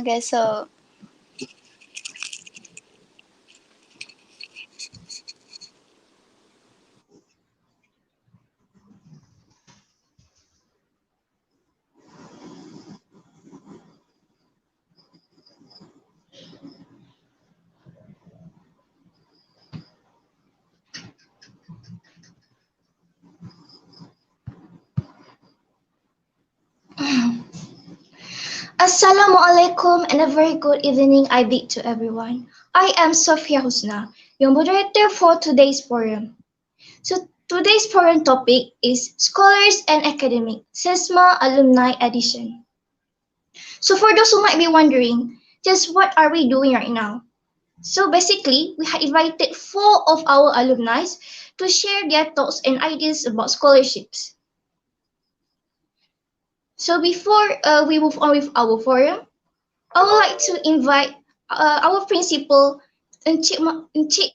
Okay, so Assalamualaikum and a very good evening I bid to everyone. I am Sophia Husna, your moderator for today's forum. So today's forum topic is Scholars and Academic, Sesma Alumni Edition. So for those who might be wondering, just what are we doing right now? So basically, we have invited 4 of our alumni to share their thoughts and ideas about scholarships. So before we move on with our forum, I would like to invite our principal, Encik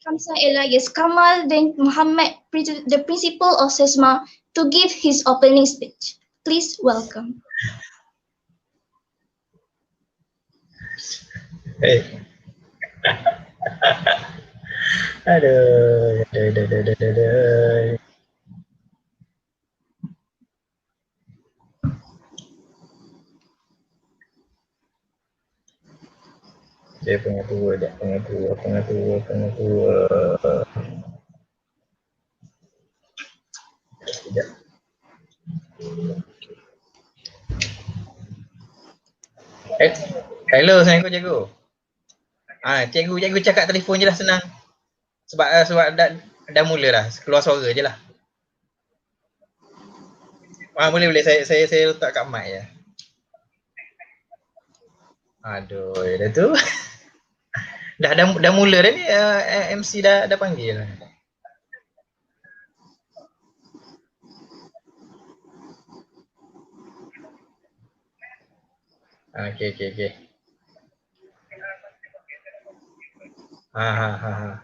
Kamsa Elias Kamal dan Muhammad, the principal of Sesma, to give his opening speech. Please welcome. Hey. Aduh. Dia pengatua. Sekejap. Hello, Assalamualaikum cikgu. Cikgu cakap telefon je lah senang. Sebab dah mula dah, keluar suara je lah. Boleh saya letak kat mic je. Aduh, dah tu. dah mula dah ni, MC dah panggil. Okey. Ha.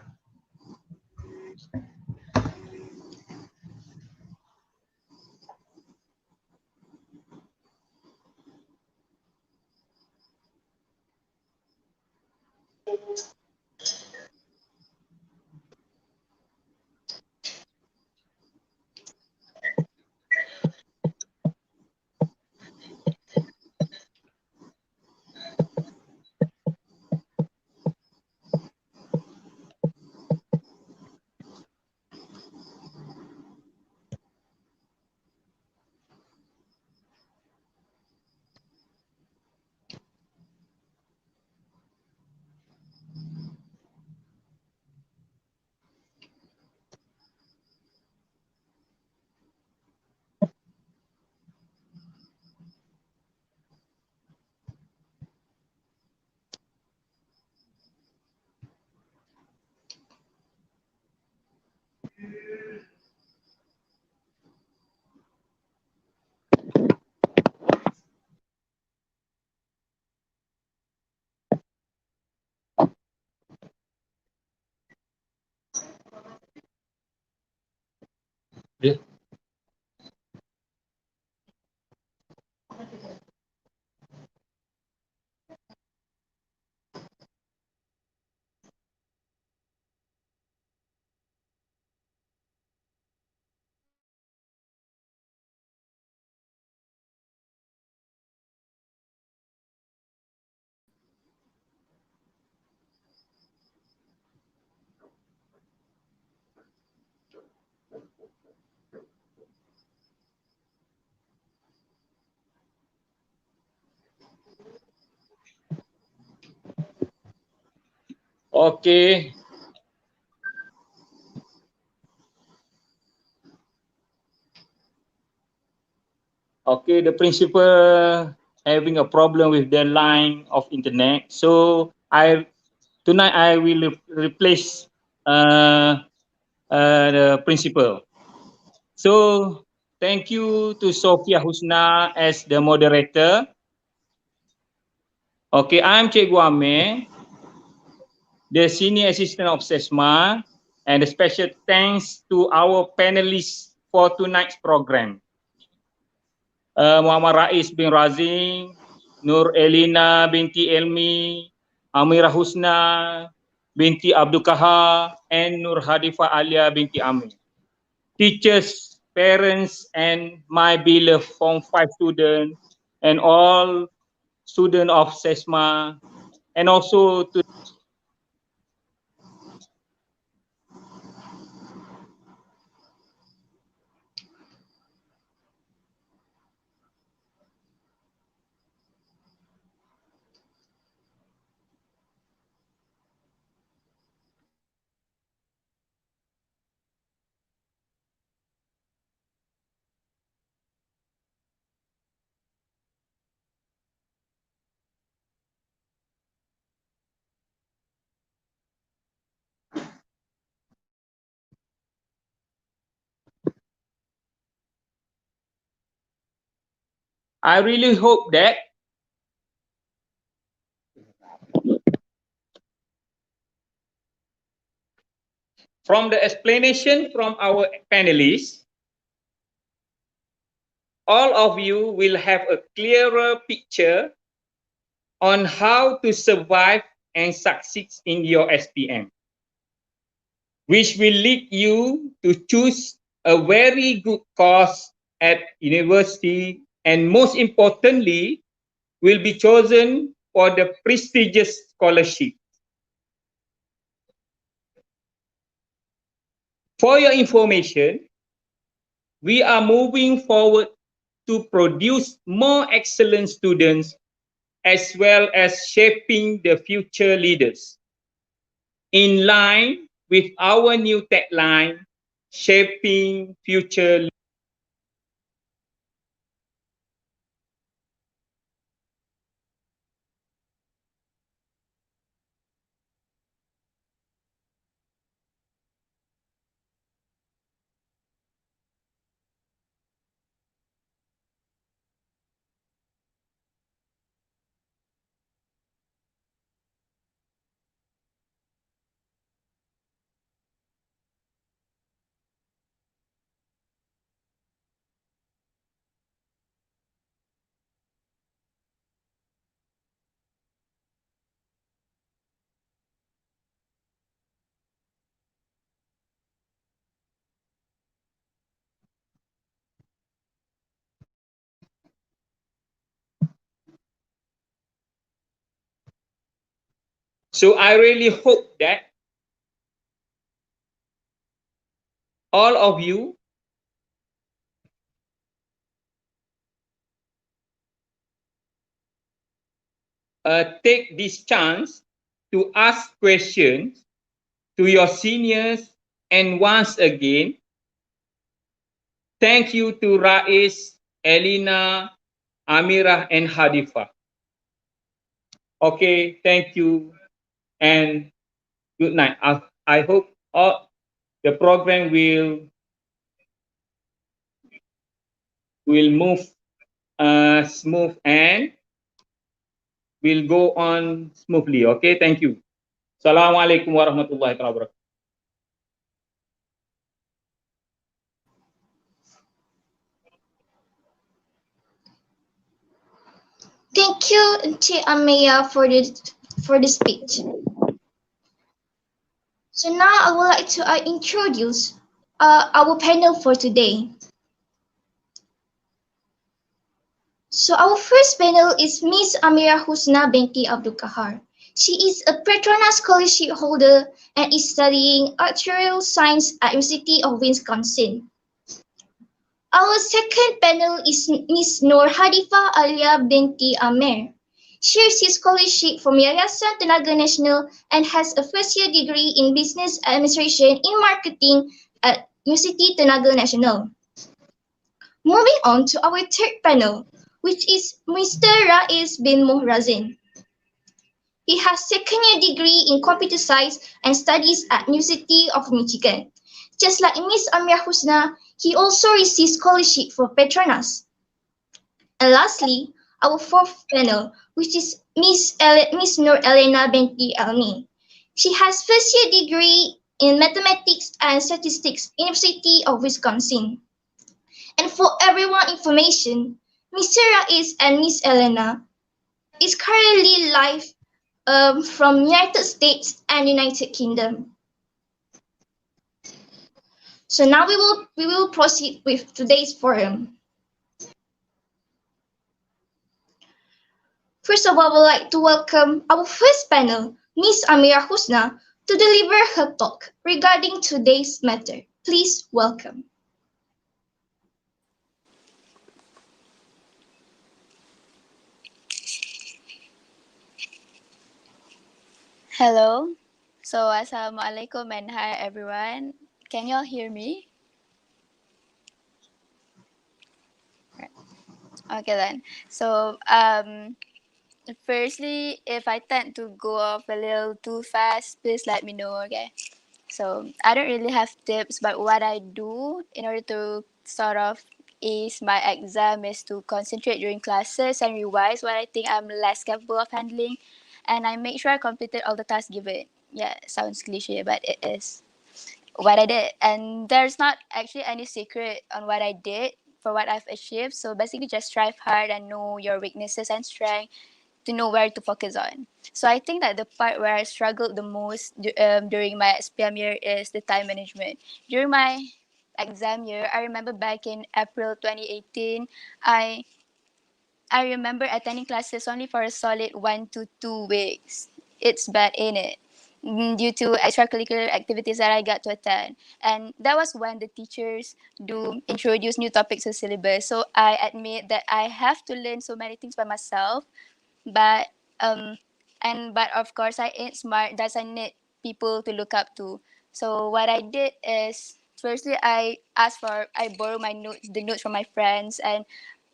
Dia. Okay. Okay, the principal having a problem with the line of internet. So tonight I will replace the principal. So thank you to Sophia Husna as the moderator. Okay, I'm Cikgu Amir, the Senior Assistant of Sesma, and a special thanks to our panelists for tonight's program. Muhammad Rais bin Razin, Nur Ellena binti Elmie, Amirah Husna binti Abdul Kahar, and Nur Hadifa Alia binti Amir. Teachers, parents, and my beloved Form 5 students, and all students of Sesma, and also to I really hope that from the explanation from our panelists, all of you will have a clearer picture on how to survive and succeed in your SPM, which will lead you to choose a very good course at university, and most importantly, will be chosen for the prestigious scholarship. For your information, we are moving forward to produce more excellent students as well as shaping the future leaders. In line with our new tagline, shaping future. So I really hope that all of you take this chance to ask questions to your seniors. And once again, thank you to Rais, Ellena, Amirah, and Hadifa. Okay, thank you and good night. I hope all the program will move smooth and will go on smoothly. Okay, thank you. Assalamualaikum warahmatullahi wabarakatuh. Thank you, Auntie Ameya, for the speech. So now I would like to introduce our panel for today. So our first panel is Miss Amirah Husna binti Abdul Kahar. She is a Petronas scholarship holder and is studying actuarial science at University of Wisconsin. Our second panel is Miss Nur Hadifa Alia binti Amir. She receives scholarship from Yayasan Tenaga Nasional and has a first-year degree in Business Administration in Marketing at University Tenaga Nasional. Moving on to our third panel, which is Mr. Rais Razin. He has second-year degree in computer science and studies at University of Michigan. Just like Miss Amirah Husna, he also received scholarship for Petronas. And lastly, our fourth panel, which is Miss Nur Ellena binti Elmie. She has first-year degree in Mathematics and Statistics, University of Wisconsin. And for everyone's information, Mr. Rais and Miss Ellena, is currently live from United States and United Kingdom. So now we will proceed with today's forum. First of all, I would like to welcome our first panel, Miss Amirah Husna, to deliver her talk regarding today's matter. Please welcome. Hello. So, Assalamualaikum and hi everyone. Can y'all hear me? Okay then. So, firstly, if I tend to go off a little too fast, please let me know, okay? So, I don't really have tips, but what I do in order to sort of ace my exam is to concentrate during classes and revise what I think I'm less capable of handling. And I make sure I completed all the tasks given. Yeah, sounds cliche, but it is what I did. And there's not actually any secret on what I did for what I've achieved. So basically, just strive hard and know your weaknesses and strength to know where to focus on. So I think that the part where I struggled the most during my SPM year is the time management. During my exam year, I remember back in April 2018, I I remember attending classes only for a solid 1 to 2 weeks. It's bad, ain't it? Due to extracurricular activities that I got to attend. And that was when the teachers do introduce new topics to syllabus. So I admit that I have to learn so many things by myself. But but of course I ain't smart. Thus I need people to look up to. So what I did is firstly I borrow my notes the notes from my friends, and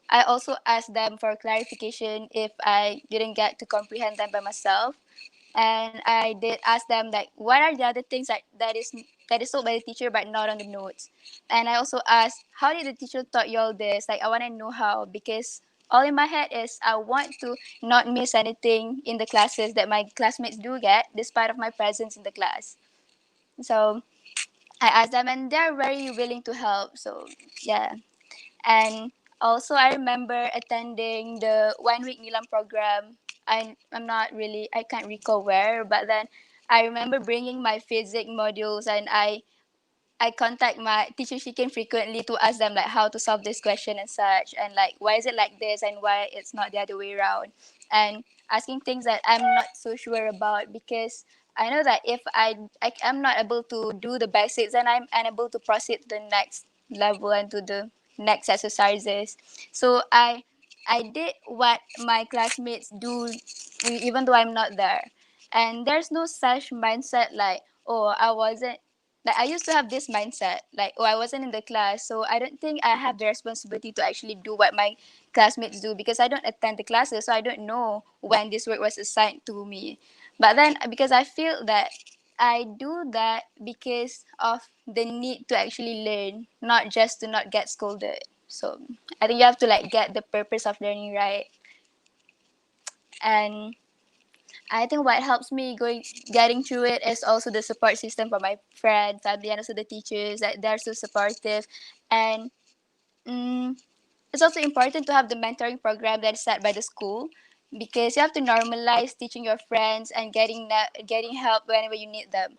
I also asked them for clarification if I didn't get to comprehend them by myself. And I did ask them like what are the other things that is told by the teacher but not on the notes. And I also asked how did the teacher taught you all this? Like I want to know how, because all in my head is I want to not miss anything in the classes that my classmates do get despite of my presence in the class. So I asked them and they're very willing to help. So yeah. And also, I remember attending the 1 week Nilam program. I can't recall where, but then I remember bringing my physics modules, and I contact my teacher Shikin frequently to ask them like how to solve this question and such, and like why is it like this and why it's not the other way around, and asking things that I'm not so sure about, because I know that if I am not able to do the basics, then I'm unable to proceed to the next level and to the next exercises. So I did what my classmates do, even though I'm not there, and there's no such mindset like oh I wasn't like I used to have this mindset like oh I wasn't in the class, so I don't think I have the responsibility to actually do what my classmates do because I don't attend the classes, so I don't know when this work was assigned to me. But then because I feel that I do that because of the need to actually learn, not just to not get scolded. So I think you have to like get the purpose of learning right. And I think what helps me getting through it is also the support system from my friends, family, and also the teachers that they're so supportive. And mm, it's also important to have the mentoring program that is set by the school, because you have to normalize teaching your friends and getting help whenever you need them,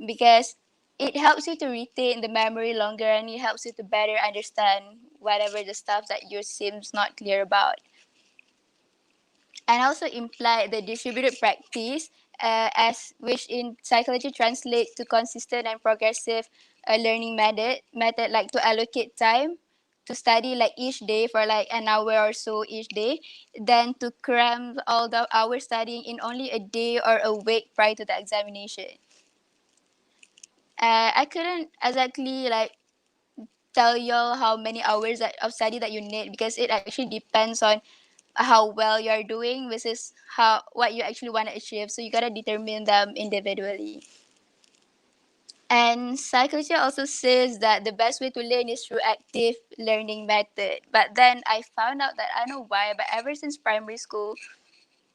because it helps you to retain the memory longer and it helps you to better understand whatever the stuff that you seems not clear about. And also imply the distributed practice, as which in psychology translate to consistent and progressive learning method like to allocate time to study like each day for like an hour or so each day, then to cram all the hours studying in only a day or a week prior to the examination. I couldn't exactly like tell y'all how many hours of study that you need, because it actually depends on how well you're doing versus how what you actually want to achieve. So you gotta determine them individually. And psychology also says that the best way to learn is through active learning method. But then I found out that I don't know why, but ever since primary school,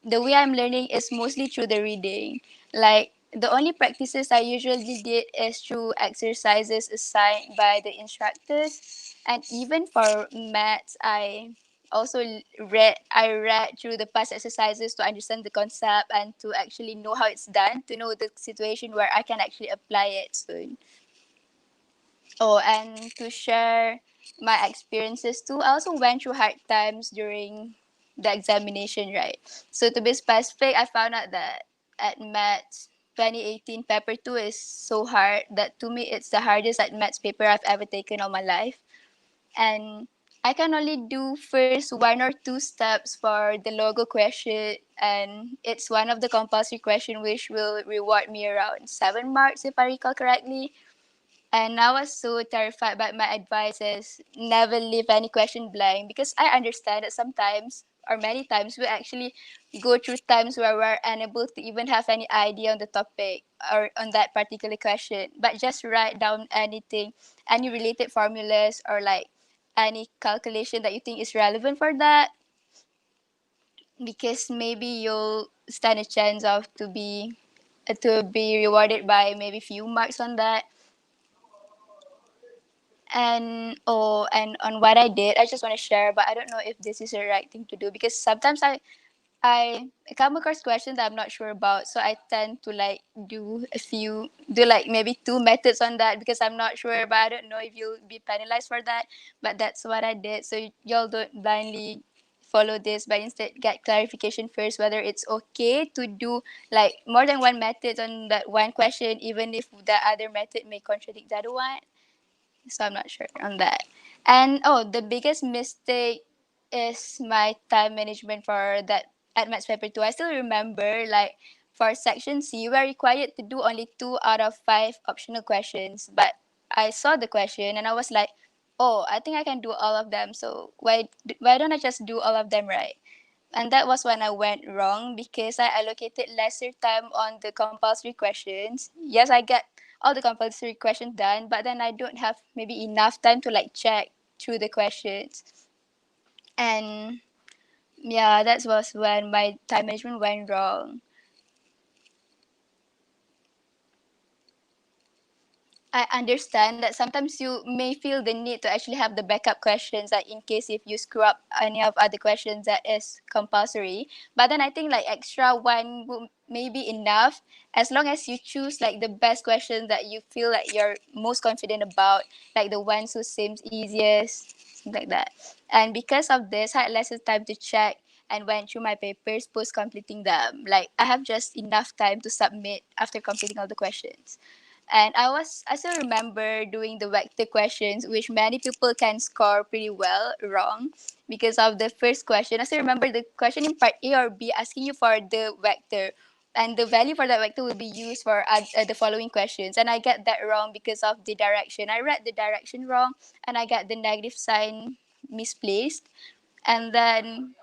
the way I'm learning is mostly through the reading. Like the only practices I usually did is through exercises assigned by the instructors. And even for maths, also I read through the past exercises to understand the concept and to actually know how it's done, to know the situation where I can actually apply it soon. Oh, and to share my experiences too, I also went through hard times during the examination, right? So to be specific, I found out that at maths 2018 paper 2 is so hard that to me it's the hardest at maths paper I've ever taken all my life. And I can only do first one or two steps for the logo question, and it's one of the compulsory question which will reward me around 7 marks if I recall correctly. And I was so terrified, but my advice is never leave any question blank, because I understand that sometimes or many times we actually go through times where we're unable to even have any idea on the topic or on that particular question. But just write down anything, any related formulas or like any calculation that you think is relevant for that, because maybe you'll stand a chance of to be rewarded by maybe few marks on that. And on what I did, I just want to share, but I don't know if this is the right thing to do, because sometimes I come across questions that I'm not sure about, so I tend to like do like maybe two methods on that because I'm not sure, but I don't know if you'll be penalized for that. But that's what I did. So y'all don't blindly follow this, but instead get clarification first whether it's okay to do like more than one method on that one question, even if the other method may contradict the other one. So I'm not sure on that. And oh, the biggest mistake is my time management for that at Maths Paper 2. I still remember, like, for section C, we're required to do only 2 out of 5 optional questions. But I saw the question and I was like, oh, I think I can do all of them. So why don't I just do all of them, right? And that was when I went wrong, because I allocated lesser time on the compulsory questions. Yes, I get all the compulsory questions done, but then I don't have maybe enough time to like check through the questions. And yeah, that was when my time management went wrong. I understand that sometimes you may feel the need to actually have the backup questions, like in case if you screw up any of other questions that is compulsory. But then I think like extra one may be enough, as long as you choose like the best question that you feel like you're most confident about, like the ones who seems easiest, something like that. And because of this, I had lesser time to check and went through my papers post completing them. Like I have just enough time to submit after completing all the questions. And I still remember doing the vector questions, which many people can score pretty well wrong because of the first question. I still remember the question in part A or B asking you for the vector, and the value for that vector will be used for the following questions. And I get that wrong because of the direction. I read the direction wrong, and I got the negative sign misplaced. And then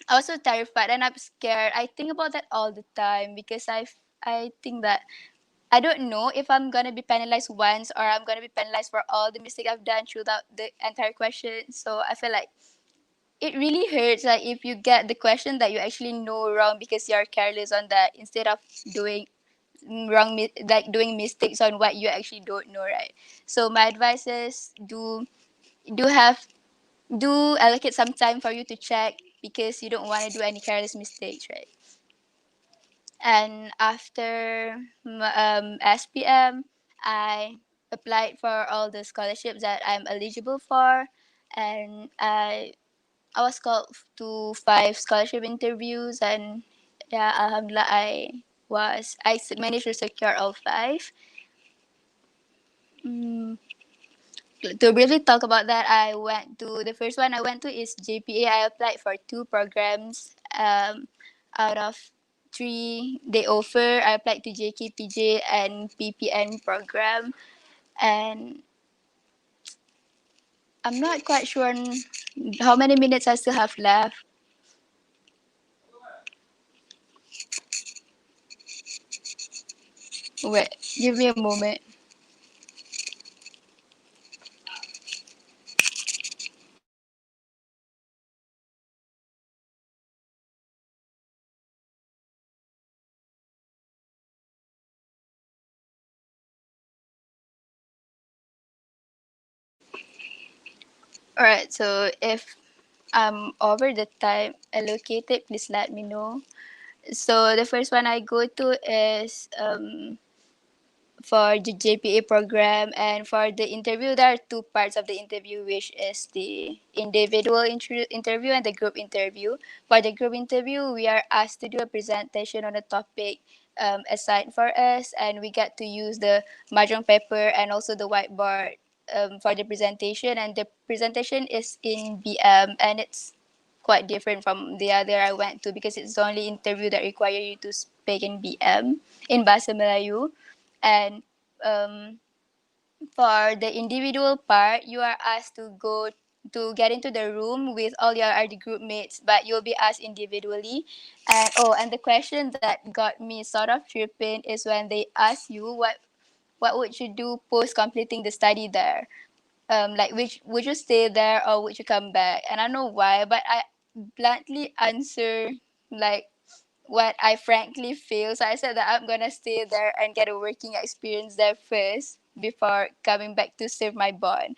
I was so terrified and I'm scared. I think about that all the time because I think that I don't know if I'm gonna be penalized once or I'm gonna be penalized for all the mistake I've done throughout the entire question. So I feel like it really hurts, like if you get the question that you actually know wrong because you're careless on that, instead of doing like doing mistakes on what you actually don't know, right? So my advice is do have do allocate some time for you to check, because you don't want to do any careless mistakes, right? And after SPM, I applied for all the scholarships that I'm eligible for, and I was called to 5 scholarship interviews, and yeah, alhamdulillah, managed to secure all 5. Mm, to briefly talk about that, the first one I went to is JPA. I applied for 2 programs. Out of 3 they offer, I applied to JKPJ and PPN program, and I'm not quite sure on how many minutes I still have left. Wait, give me a moment. All right, so if over the time allocated, please let me know. So the first one I go to is for the JPA program, and for the interview there are two parts of the interview, which is the individual interview and the group interview. For the group interview, we are asked to do a presentation on a topic assigned for us, and we get to use the mahjong paper and also the whiteboard for the presentation, and the presentation is in BM, and it's quite different from the other I went to because it's the only interview that require you to speak in BM, in Bahasa Melayu. And um, for the individual part, you are asked to go to get into the room with all your other group mates, but you'll be asked individually. And oh, and the question that got me sort of tripping is when they ask you what would you do post completing the study there. Like which would you stay there or would you come back? And I don't know why, but I bluntly answer like what I frankly feel. So I said that I'm gonna stay there and get a working experience there first before coming back to serve my bond.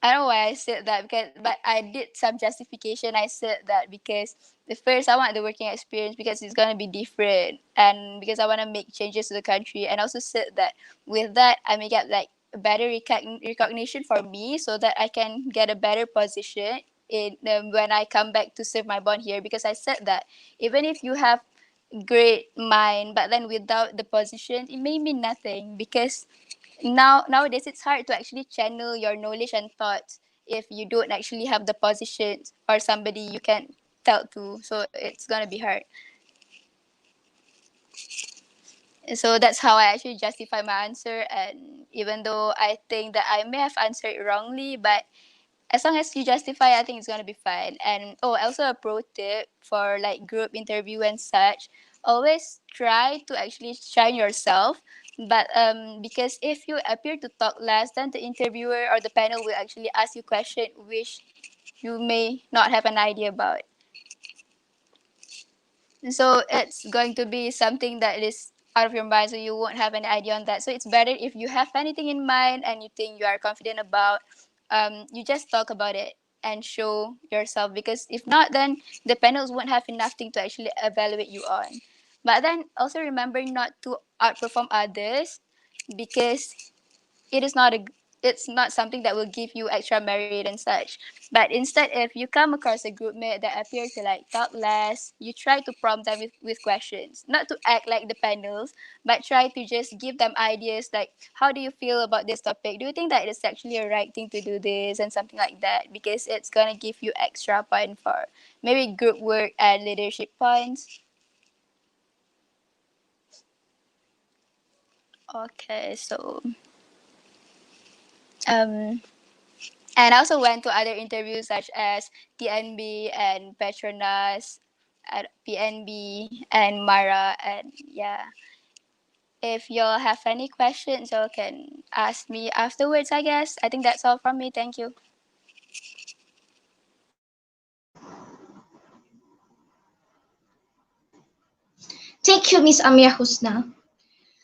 I don't know why I said that because, but I did some justification. I said that because the first I want the working experience because it's gonna be different, and because I want to make changes to the country, and also said that with that I may get like better recognition for me, so that I can get a better position in when I come back to serve my bond here. Because I said that even if you have great mind, but then without the position, it may mean nothing because nowadays it's hard to actually channel your knowledge and thoughts if you don't actually have the position or somebody you can tell to, so it's gonna be hard. So that's how I actually justify my answer, and even though I think that I may have answered it wrongly, but as long as you justify, I think it's gonna be fine. And oh, also a pro tip for like group interview and such, always try to actually shine yourself. But because if you appear to talk less, then the interviewer or the panel will actually ask you question which you may not have an idea about. So it's going to be something that is out of your mind, so you won't have any idea on that. So it's better if you have anything in mind and you think you are confident about, you just talk about it and show yourself, because if not, then the panels won't have enough thing to actually evaluate you on. But then also remember not to outperform others, because it is not a it's not something that will give you extra merit and such. But instead, if you come across a group mate that appears to like talk less, you try to prompt them with questions, not to act like the panels, but try to just give them ideas like, how do you feel about this topic? Do you think that it's actually a right thing to do this, and something like that? Because it's gonna give you extra point for maybe group work and leadership points. Okay, so um and I also went to other interviews such as TNB and Petronas, at PNB and Mara, and yeah. If y'all have any questions, y'all can ask me afterwards, I guess. I think that's all from me. Thank you. Thank you, Miss Amirah Husna.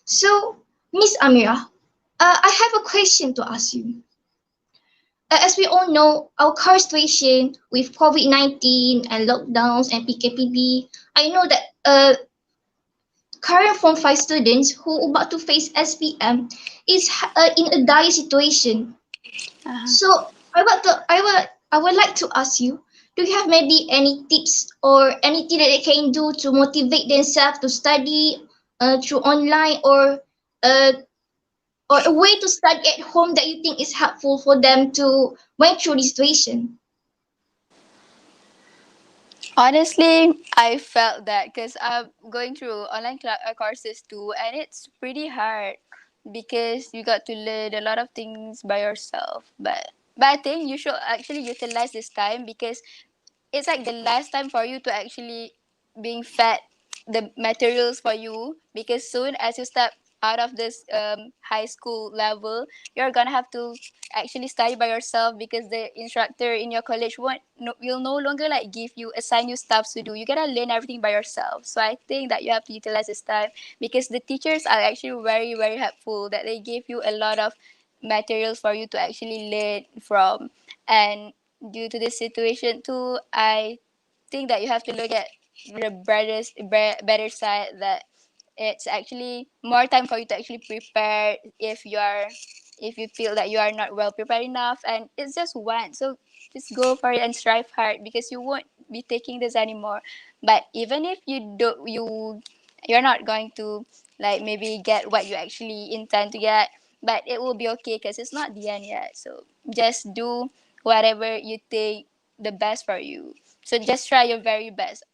So, Miss Amirah, I have a question to ask you. As we all know, our current situation with COVID-19 and lockdowns and PKPB, I know that current Form 5 students who about to face SPM is in a dire situation. Uh-huh. So I would like to ask you, do you have maybe any tips or anything that they can do to motivate themselves to study through online, uh, or a way to study at home that you think is helpful for them to went through this situation? Honestly, I felt that because I'm going through online courses too, and it's pretty hard because you got to learn a lot of things by yourself. But I think you should actually utilize this time, because it's like the last time for you to actually being fed the materials for you, because soon as you step out of this high school level, you're gonna have to actually study by yourself, because the instructor in your college will no longer like give you assign you stuff to do. You gotta learn everything by yourself. So I think that you have to utilize this time, because the teachers are actually very very helpful, that they give you a lot of materials for you to actually learn from. And due to this situation too, I think that you have to look at the better side, that it's actually more time for you to actually prepare if you feel that you are not well prepared enough, and it's just one, so just go for it and strive hard, because you won't be taking this anymore. But even if you're not going to like maybe get what you actually intend to get, but it will be okay because it's not the end yet. So just do whatever you think the best for you. So just try your very best,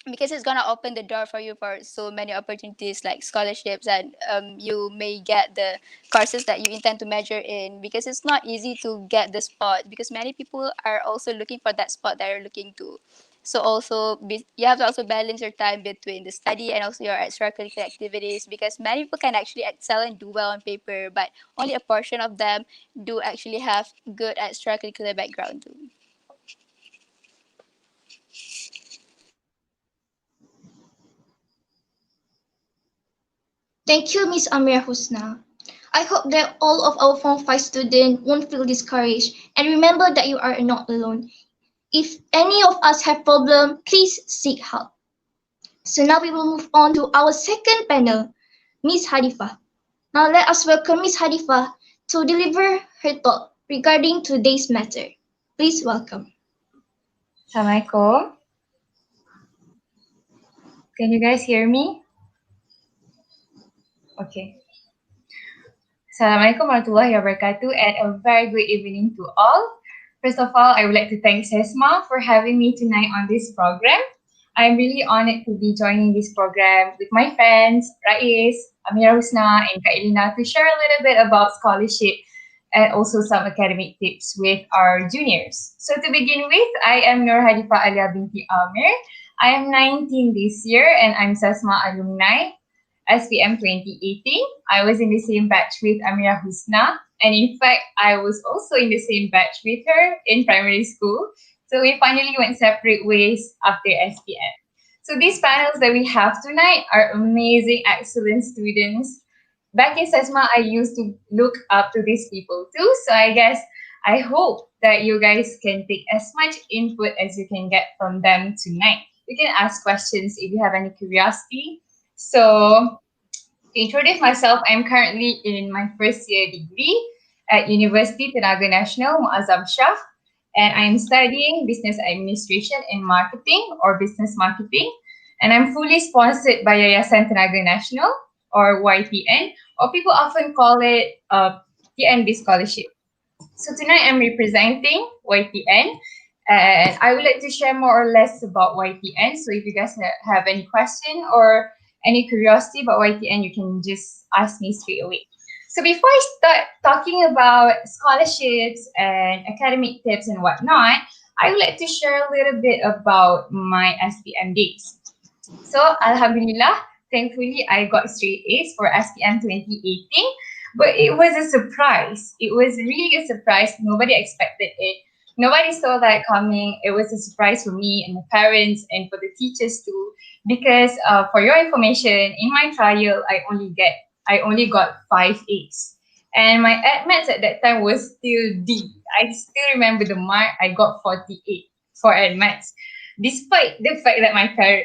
because it's gonna open the door for you for so many opportunities like scholarships, and you may get the courses that you intend to major in, because it's not easy to get the spot, because many people are also looking for that spot that you're looking to. So also you have to also balance your time between the study and also your extracurricular activities, because many people can actually excel and do well on paper, but only a portion of them do actually have good extracurricular background too. Thank you, Miss Amirah Husna. I hope that all of our Form 5 students won't feel discouraged, and remember that you are not alone. If any of us have problem, please seek help. So now we will move on to our second panel, Miss Hadifa. Now let us welcome Miss Hadifa to deliver her thought regarding today's matter. Please welcome. Assalamualaikum. Can you guys hear me? Okay. Assalamualaikum warahmatullahi wabarakatuh, and a very good evening to all. First of all, I would like to thank Sesma for having me tonight on this program. I'm really honored to be joining this program with my friends, Rais, Amirah, Husna, and Ellena, to share a little bit about scholarship and also some academic tips with our juniors. So to begin with, I am Nur Hadifa Alia binti Amir. I am 19 this year and I'm Sesma Alumni, SPM 2018. I was in the same batch with Amirah Husna, and in fact, I was also in the same batch with her in primary school. So we finally went separate ways after SPM. So these panels that we have tonight are amazing, excellent students. Back in Sesma, I used to look up to these people too. So I hope that you guys can take as much input as you can get from them tonight. You can ask questions if you have any curiosity. So to introduce myself, I'm currently in my first year degree at University Tenaga Nasional Muazzam Shah, and I'm studying business administration and marketing, or business marketing, and I'm fully sponsored by Yayasan Tenaga Nasional, or YTN, or people often call it TNB scholarship. So tonight I'm representing YTN, and I would like to share more or less about YTN. So if you guys have any question or any curiosity about YTN, you can just ask me straight away. So before I start talking about scholarships and academic tips and whatnot, I would like to share a little bit about my SPM days. So Alhamdulillah, thankfully I got straight A's for SPM 2018, but it was a surprise. It was really a surprise. Nobody expected it. Nobody saw that coming. It was a surprise for me and my parents and for the teachers too. Because for your information, in my trial, I only got 5 A's, and my admits at that time was still D. I still remember the mark. I got 48 for admits, despite the fact that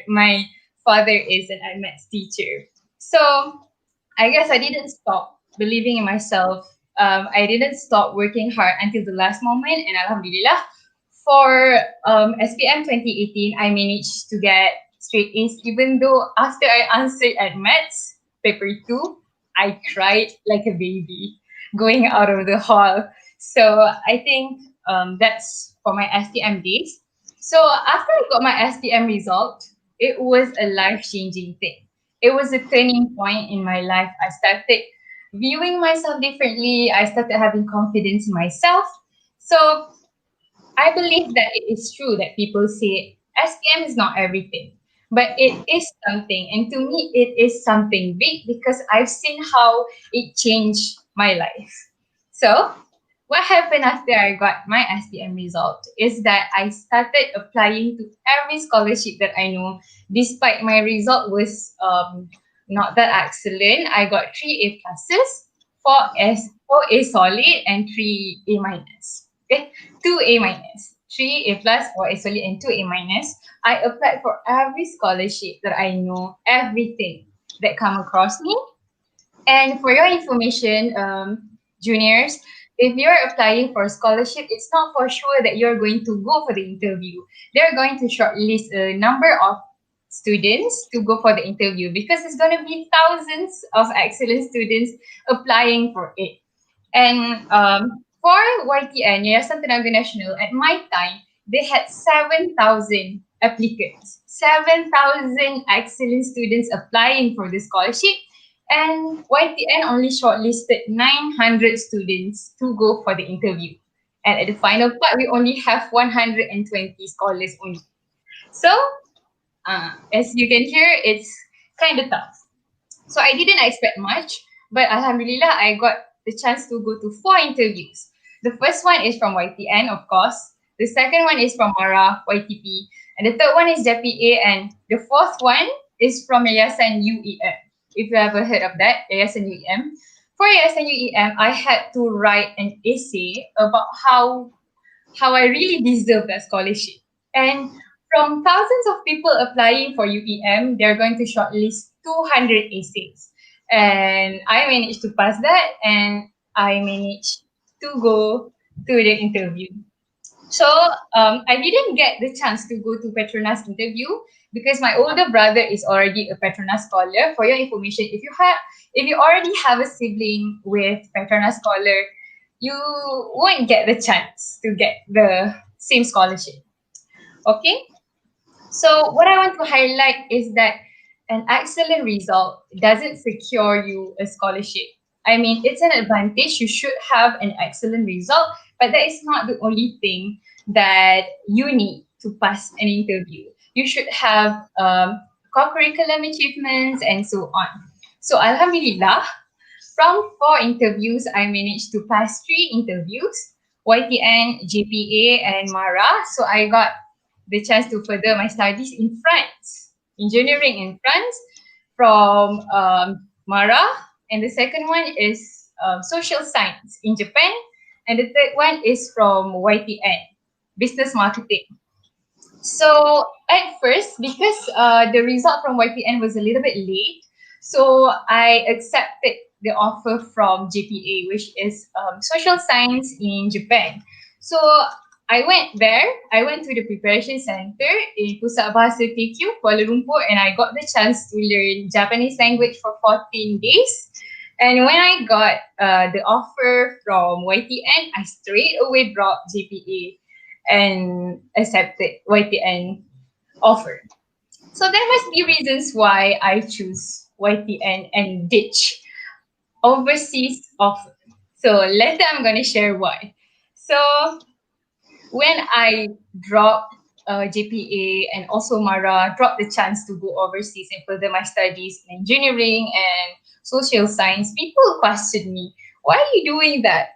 my father is an admits teacher. So I guess I didn't stop believing in myself. I didn't stop working hard until the last moment, and Alhamdulillah, for SPM 2018, I managed to get straight A's, even though after I answered at maths paper 2, I cried like a baby going out of the hall. So I think that's for my SPM days. So after I got my SPM result, it was a life-changing thing. It was a turning point in my life. I started viewing myself differently. I started having confidence in myself. So I believe that it is true that people say SPM is not everything, but it is something. And to me, it is something big because I've seen how it changed my life. So, what happened after I got my SPM result is that I started applying to every scholarship that I know. Despite my result was not that excellent, I got 3 A pluses, 4 A solid, and 3 A minus. Okay, 2A minus, 3A plus, 4A solid, and 2A minus. I applied for every scholarship that I know, everything that come across me. And for your information, juniors, if you're applying for a scholarship, it's not for sure that you're going to go for the interview. They're going to shortlist a number of students to go for the interview because it's going to be thousands of excellent students applying for it. And for YTN, Yayasan Tenaga Nasional, at my time, they had 7,000 applicants, 7,000 excellent students applying for the scholarship. And YTN only shortlisted 900 students to go for the interview. And at the final part, we only have 120 scholars only. So, as you can hear, it's kind of tough. So I didn't expect much, but Alhamdulillah, I got the chance to go to 4 interviews. The first one is from YTN, of course. The second one is from Mara, YTP. And the third one is JPA. And the fourth one is from Yayasan UEM. If you ever heard of that, Yayasan UEM. For Yayasan UEM, I had to write an essay about how I really deserve that scholarship. And from thousands of people applying for UEM, they're going to shortlist 200 essays. And I managed to pass that, and I managed to go to the interview. So I didn't get the chance to go to Petronas interview because my older brother is already a Petronas scholar. For your information, if you already have a sibling with Petronas scholar, you won't get the chance to get the same scholarship. Okay? So what I want to highlight is that an excellent result doesn't secure you a scholarship. I mean, it's an advantage. You should have an excellent result, but that is not the only thing that you need to pass an interview. You should have co-curriculum achievements and so on. So Alhamdulillah, from 4 interviews, I managed to pass 3 interviews, YTN, JPA, and Mara. So I got the chance to further my studies in France, engineering in France from Mara. And the second one is social science in Japan. And the third one is from YTN, business marketing. So at first, because the result from YTN was a little bit late, so I accepted the offer from JPA, which is social science in Japan. So I went there. I went to the preparation center in Pusat Bahasa TQ, Kuala Lumpur, and I got the chance to learn Japanese language for 14 days. And when I got the offer from YTN, I straight away dropped JPA and accepted YTN offer. So there must be reasons why I choose YTN and ditch overseas offer. So later I'm going to share why. So when I dropped JPA and also Mara, dropped the chance to go overseas and further my studies in engineering and social science, people questioned me, why are you doing that?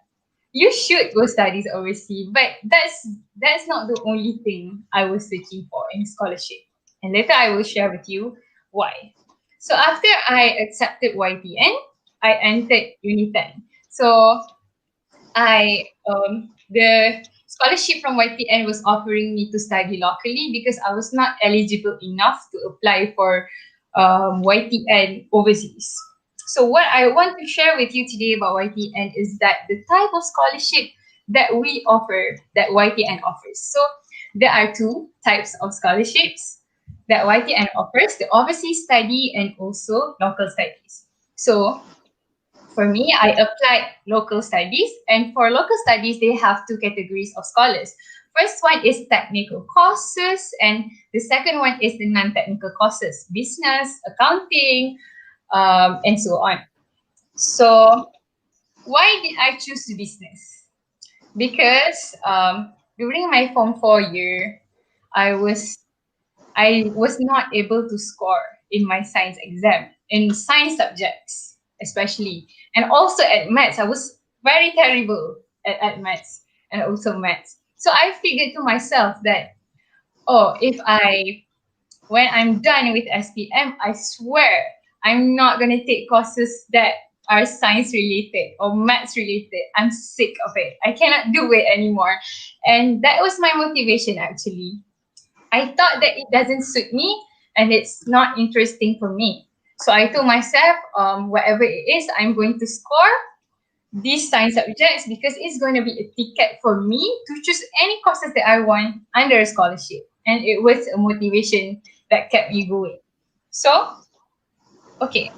You should go studies overseas, but that's not the only thing I was searching for in scholarship. And later I will share with you why. So after I accepted YTN, I entered Unitan. So the scholarship from YTN was offering me to study locally because I was not eligible enough to apply for YTN overseas. So what I want to share with you today about YTN is that the type of scholarship that we offer, that YTN offers. So there are 2 types of scholarships that YTN offers, the overseas study and also local studies. So for me, I applied local studies, and for local studies, they have 2 categories of scholars. First one is technical courses, and the second one is the non-technical courses, business, accounting, and so on. So why did I choose business? Because during my Form 4 year, I was not able to score in my science exam, in science subjects especially. And also at maths, I was very terrible at maths and also maths. So I figured to myself that, when I'm done with SPM, I swear I'm not going to take courses that are science related or maths related. I'm sick of it. I cannot do it anymore. And that was my motivation actually. I thought that it doesn't suit me and it's not interesting for me. So I told myself, whatever it is, I'm going to score these science subjects because it's going to be a ticket for me to choose any courses that I want under a scholarship. And it was a motivation that kept me going. So, okay,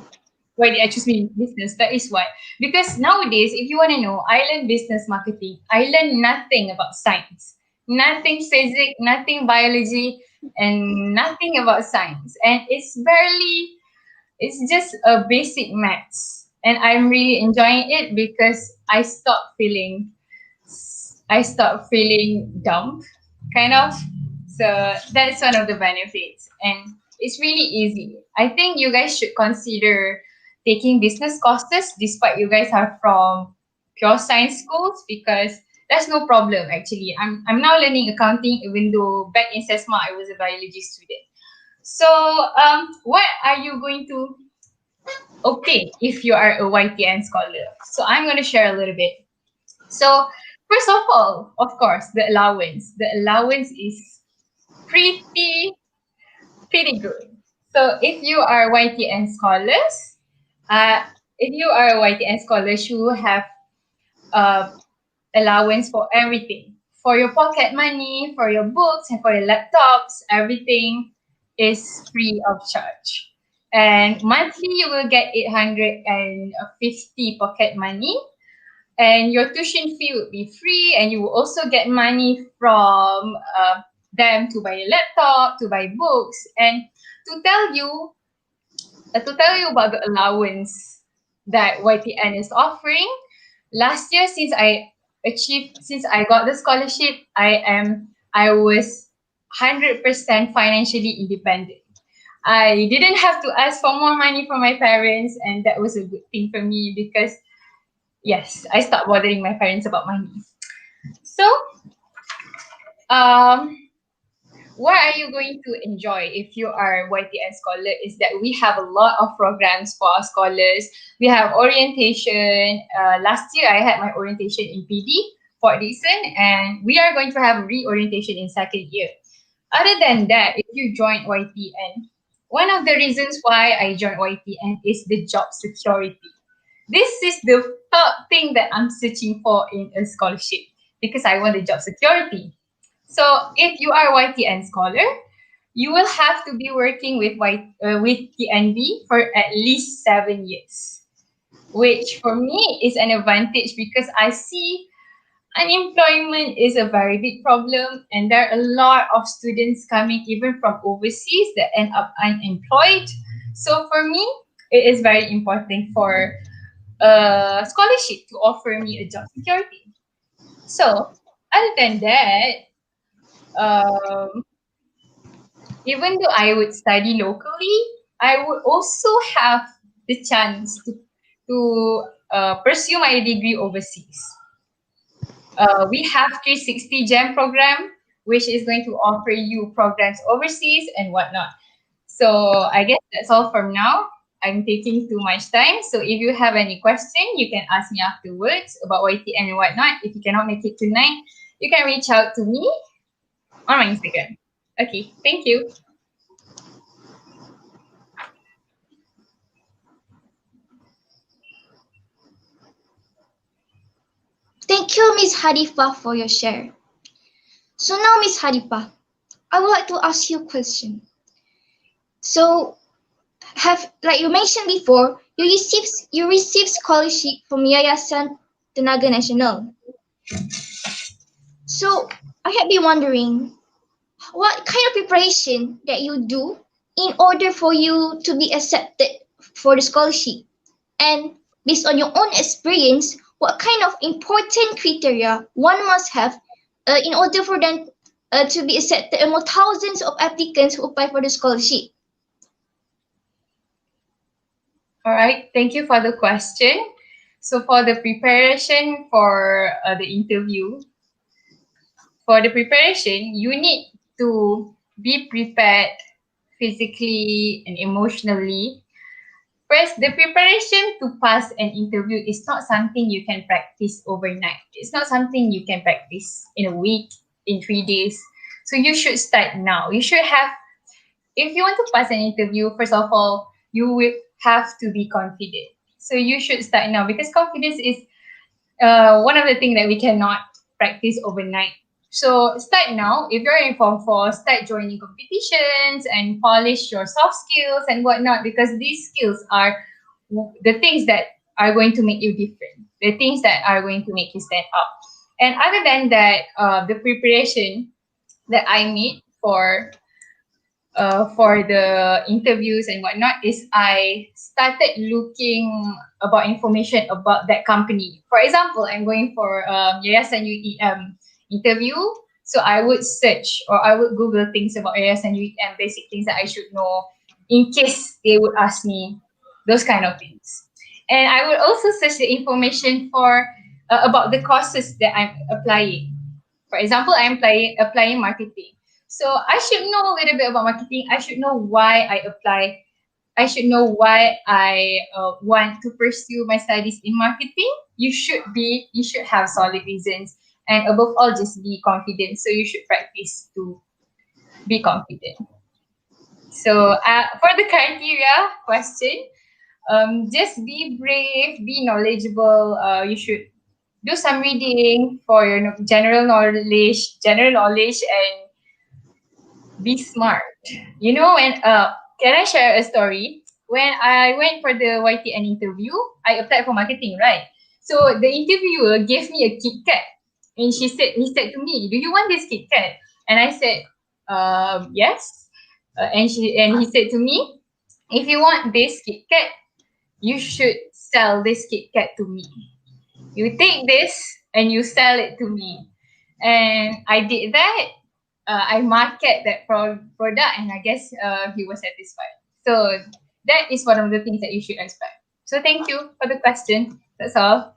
why did I choose business? That is why. Because nowadays, if you want to know, I learn business marketing. I learn nothing about science, nothing physics, nothing biology, and nothing about science. And it's just a basic maths. And I'm really enjoying it because I stopped feeling dumb, kind of. So that's one of the benefits. And it's really easy. I think you guys should consider taking business courses despite you guys are from pure science schools because that's no problem actually. I'm now learning accounting even though back in Sesma I was a biology student. So what are you going to obtain if you are a YTN scholar? So I'm going to share a little bit. So first of all, of course, the allowance. The allowance is pretty pretty good. So if you are YTN scholars, you will have uh, allowance for everything. For your pocket money, for your books, and for your laptops, everything is free of charge. And monthly, you will get 850 pocket money and your tuition fee would be free and you will also get money from them to buy a laptop, to buy books, and to tell you about the allowance that YTN is offering. Last year, since I got the scholarship, I was 100% financially independent. I didn't have to ask for more money from my parents, and that was a good thing for me because yes, I stopped bothering my parents about money. So, um, what are you going to enjoy if you are YTN scholar is that we have a lot of programs for our scholars. We have orientation. Last year, I had my orientation in PD, Fort Dixon, and we are going to have reorientation in second year. Other than that, if you join YTN, one of the reasons why I joined YTN is the job security. This is the top thing that I'm searching for in a scholarship because I want the job security. So if you are YTN scholar, you will have to be working with TNB for at least 7 years, which for me is an advantage because I see unemployment is a very big problem and there are a lot of students coming even from overseas that end up unemployed. So for me, it is very important for a scholarship to offer me a job security. So other than that, um, even though I would study locally, I would also have the chance to pursue my degree overseas. We have 360 GEM program, which is going to offer you programs overseas and whatnot. So I guess that's all from now. I'm taking too much time. So if you have any question, you can ask me afterwards about YTN and whatnot. If you cannot make it tonight, you can reach out to me on my Instagram. Okay, thank you. Thank you, Miss Hadifa, for your share. So now, Miss Hadifa, I would like to ask you a question. So, like you mentioned before, you received scholarship from Yayasan Tenaga Nasional. So I have been wondering what kind of preparation that you do in order for you to be accepted for the scholarship, and based on your own experience, what kind of important criteria one must have in order for them to be accepted among thousands of applicants who apply for the scholarship. All right, thank you for the question. So for the preparation for the preparation, you need to be prepared physically and emotionally First, the preparation to pass an interview is not something you can practice overnight. It's not something you can practice in a week, in 3 days. So you should start now. You should have, if you want to pass an interview, first of all, you will have to be confident. So you should start now because confidence is one of the things that we cannot practice overnight. So start now. If you're in Form 4, start joining competitions and polish your soft skills and whatnot because these skills are the things that are going to make you different, the things that are going to make you stand up. And other than that, the preparation that I made for the interviews and whatnot is I started looking about information about that company. For example, I'm going for Yayasan UEM interview. So I would search or I would Google things about Yayasan UEM, basic things that I should know in case they would ask me those kind of things. And I would also search the information for about the courses that I'm applying. For example, I'm applying marketing. So I should know a little bit about marketing. I should know why I apply. I should know why I want to pursue my studies in marketing. You should have solid reasons, and above all, just be confident. So you should practice to be confident. So for the criteria question, just be brave, be knowledgeable. You should do some reading for your general knowledge, and be smart. You know, and can I share a story? When I went for the YTN interview, I applied for marketing, right? So the interviewer gave me a Kit Kat, and he said to me, "Do you want this Kit Kat?" And I said, "Yes." And he said to me, "If you want this Kit Kat, you should sell this Kit Kat to me. You take this and you sell it to me." And I did that. I market that product, and I guess he was satisfied. So that is one of the things that you should expect. So thank you for the question. That's all.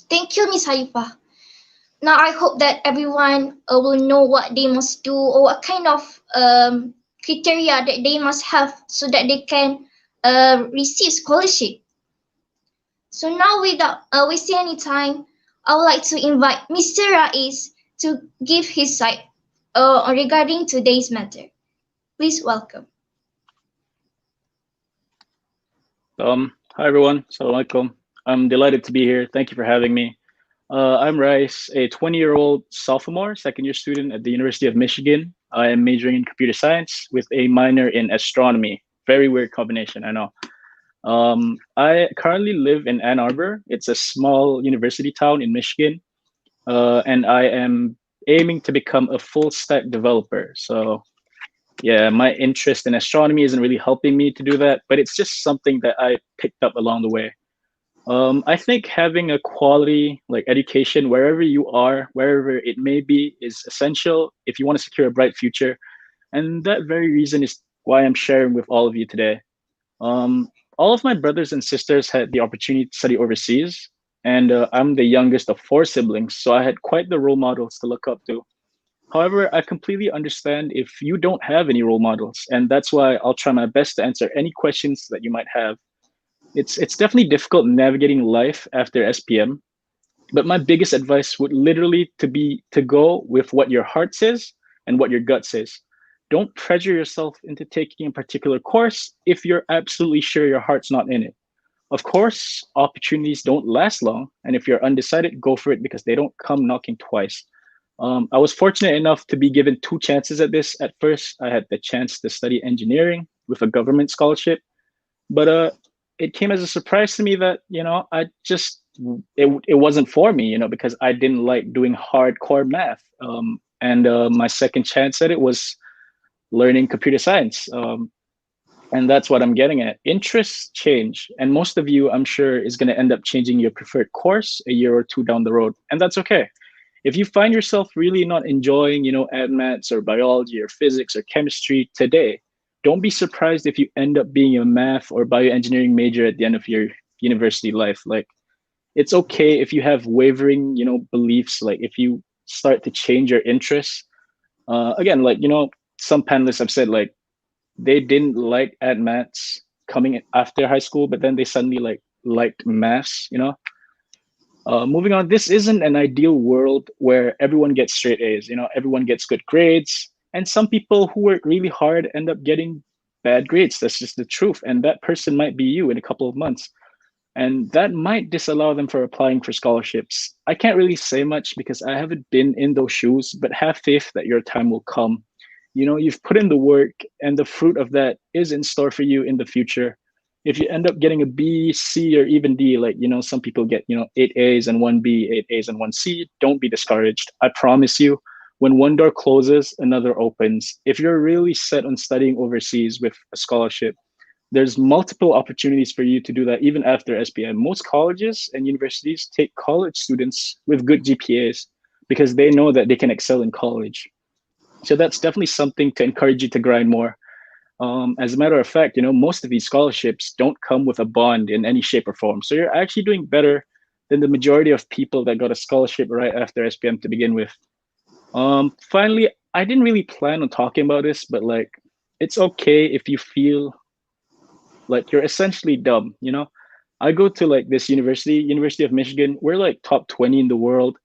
Thank you, Miss Haifa. Now I hope that everyone will know what they must do or what kind of criteria that they must have so that they can receive scholarship. So now without wasting any time, I would like to invite Mr. Rais to give his side regarding today's matter. Please welcome. Hi everyone. Assalamualaikum. I'm delighted to be here. Thank you for having me. I'm Rais, a 20-year-old sophomore, second year student at the University of Michigan. I am majoring in computer science with a minor in astronomy. Very weird combination, I know. I currently live in Ann Arbor. It's a small university town in Michigan. And I am aiming to become a full stack developer. So yeah, my interest in astronomy isn't really helping me to do that, but it's just something that I picked up along the way. I think having a quality like education wherever you are, wherever it may be, is essential if you want to secure a bright future. And that very reason is why I'm sharing with all of you today. All of my brothers and sisters had the opportunity to study overseas, and I'm the youngest of 4 siblings, so I had quite the role models to look up to. However, I completely understand if you don't have any role models, and that's why I'll try my best to answer any questions that you might have. It's definitely difficult navigating life after SPM, but my biggest advice would literally to be to go with what your heart says and what your gut says. Don't pressure yourself into taking a particular course if you're absolutely sure your heart's not in it. Of course, opportunities don't last long, and if you're undecided, go for it because they don't come knocking twice. I was fortunate enough to be given 2 chances at this. At first, I had the chance to study engineering with a government scholarship, but it came as a surprise to me that I just it wasn't for me, because I didn't like doing hardcore math. And my second chance at it was learning computer science. And that's what I'm getting at. Interests change, and most of you, I'm sure, is going to end up changing your preferred course a year or two down the road, and that's okay. If you find yourself really not enjoying, ed maths or biology or physics or chemistry today, don't be surprised if you end up being a math or bioengineering major at the end of your university life. Like, it's okay if you have wavering, beliefs. Like, if you start to change your interests. Again, like, some panelists have said like they didn't like at maths coming after high school, but then they suddenly like liked maths. Moving on, this isn't an ideal world where everyone gets straight A's, everyone gets good grades. And some people who work really hard end up getting bad grades. That's just the truth. And that person might be you in a couple of months. And that might disallow them for applying for scholarships. I can't really say much because I haven't been in those shoes, but have faith that your time will come. You've put in the work, and the fruit of that is in store for you in the future. If you end up getting a B, C, or even D, like, some people get, 8 A's and 1 B, 8 A's and 1 C, don't be discouraged. I promise you, when one door closes, another opens. If you're really set on studying overseas with a scholarship, there's multiple opportunities for you to do that even after SPM. Most colleges and universities take college students with good GPAs because they know that they can excel in college. So that's definitely something to encourage you to grind more. As a matter of fact, most of these scholarships don't come with a bond in any shape or form. So you're actually doing better than the majority of people that got a scholarship right after SPM to begin with. Finally, I didn't really plan on talking about this, but like, it's okay if you feel like you're essentially dumb. I go to like this University of Michigan. We're like top 20 in the world.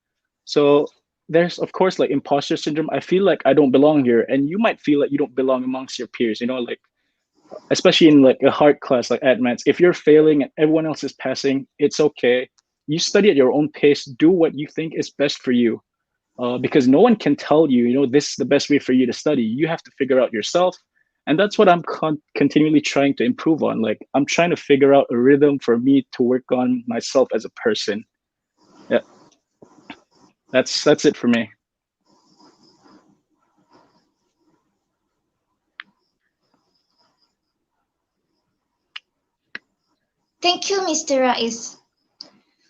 So there's of course like imposter syndrome. I feel like I don't belong here, and you might feel like you don't belong amongst your peers, like especially in like a hard class like admats. If you're failing and everyone else is passing, it's okay. You study at your own pace, do what you think is best for you. Because no one can tell you, this is the best way for you to study. You have to figure out yourself. And that's what I'm continually trying to improve on. Like, I'm trying to figure out a rhythm for me to work on myself as a person. Yeah, that's it for me. Thank you, Mr. Rais.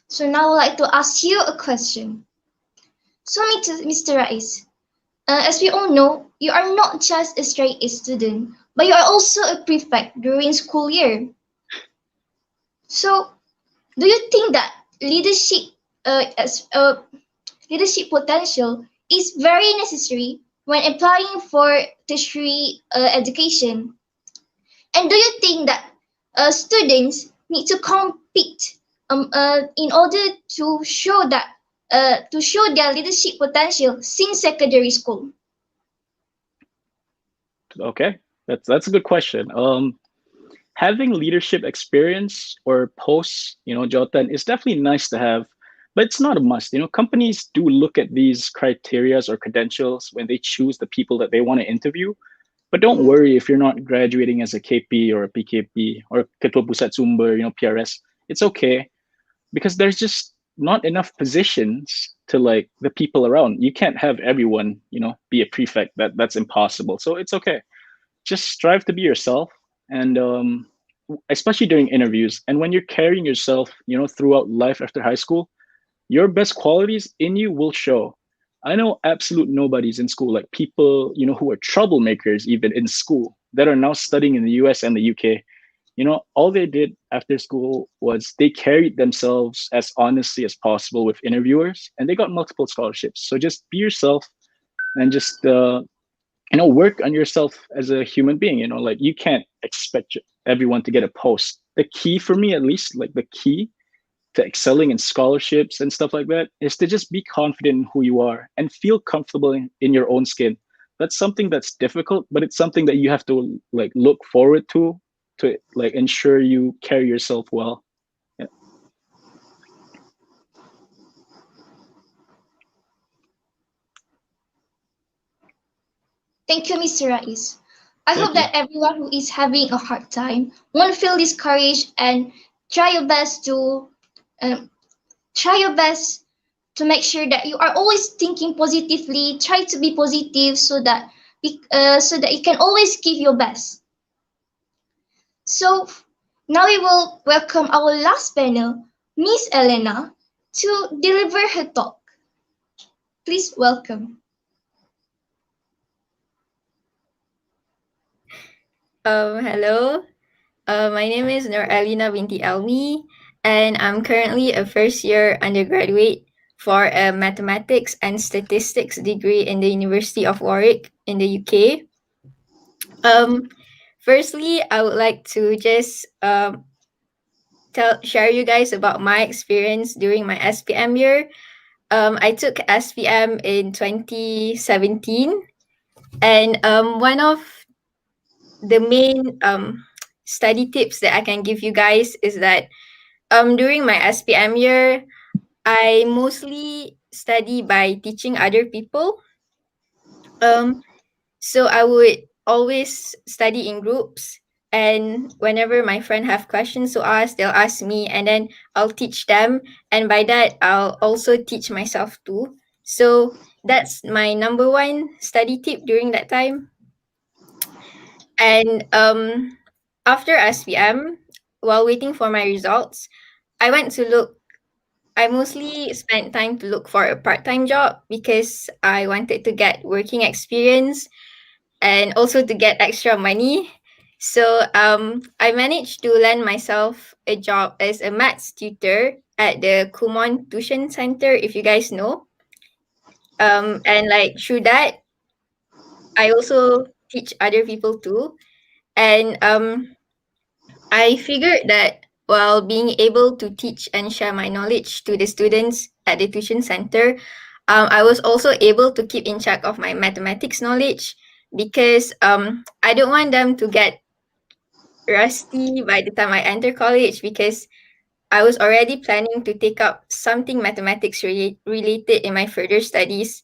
So now I would like to ask you a question. So, Mr. Rais, as we all know, you are not just a straight A student, but you are also a prefect during school year. So, do you think that leadership potential is very necessary when applying for tertiary education? And do you think that students need to compete in order to show their leadership potential since secondary school? Okay, that's a good question. Having leadership experience or posts, Jotan, is definitely nice to have, but it's not a must. Companies do look at these criterias or credentials when they choose the people that they want to interview. But don't worry if you're not graduating as a KP or a PKP or Ketua Pusat Sumber, PRS. It's okay because there's just not enough positions to like the people around. You can't have everyone, be a prefect. That's impossible. So it's okay. Just strive to be yourself, and especially during interviews and when you're carrying yourself, throughout life after high school, your best qualities in you will show. I know absolute nobodies in school, like people, who are troublemakers even in school that are now studying in the US and the UK. All they did after school was they carried themselves as honestly as possible with interviewers, and they got multiple scholarships. So just be yourself and just work on yourself as a human being. Like, you can't expect everyone to get a post. The key for me, at least, like the key to excelling in scholarships and stuff like that, is to just be confident in who you are and feel comfortable in your own skin. That's something that's difficult, but it's something that you have to like look forward to like ensure you carry yourself well. Yeah. Thank you, Mr. Rais. I Thank hope you. that everyone who is having a hard time won't feel discouraged and try your best to um, try your best to make sure that you are always thinking positively. Try to be positive so that you can always give your best. So now we will welcome our last panel, Miss Ellena, to deliver her talk. Please welcome. Hello. My name is Ellena Elmie, and I'm currently a first year undergraduate for a mathematics and statistics degree in the University of Warwick in the UK. Firstly, I would like to just share you guys about my experience during my SPM year. I took SPM in 2017, and one of the main study tips that I can give you guys is that during my SPM year, I mostly study by teaching other people. So I would always study in groups, and whenever my friend have questions to ask, they'll ask me, and then I'll teach them, and by that I'll also teach myself too. So that's my number one study tip during that time. And after SPM, while waiting for my results, I mostly spent time to look for a part-time job because I wanted to get working experience and also to get extra money. So I managed to land myself a job as a maths tutor at the Kumon Tuition Center, if you guys know. And like through that, I also teach other people too. And I figured that while being able to teach and share my knowledge to the students at the tuition center, I was also able to keep in check of my mathematics knowledge because I don't want them to get rusty by the time I enter college because I was already planning to take up something mathematics related in my further studies.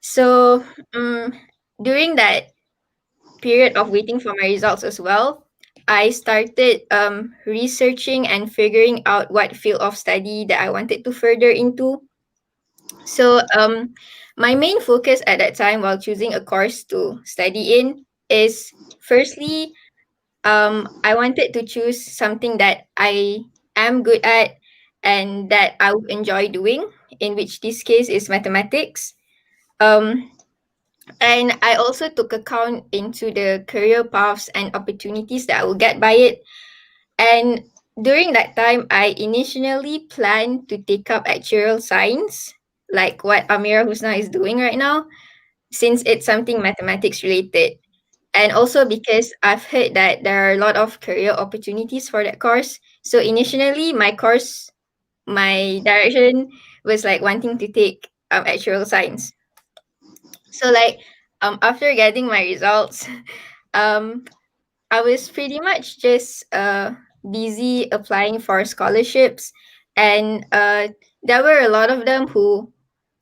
So during that period of waiting for my results as well, I started researching and figuring out what field of study that I wanted to further into. So my main focus at that time while choosing a course to study in is firstly, I wanted to choose something that I am good at and that I would enjoy doing, in which this case is mathematics. Um, and I also took account into the career paths and opportunities that I will get by it. And during that time, I initially planned to take up actuarial science, like what Amirah Husna is doing right now, since it's something mathematics related. And also because I've heard that there are a lot of career opportunities for that course. So initially, my direction was like wanting to take actuarial science. So like after getting my results, um I was pretty much just busy applying for scholarships, and there were a lot of them who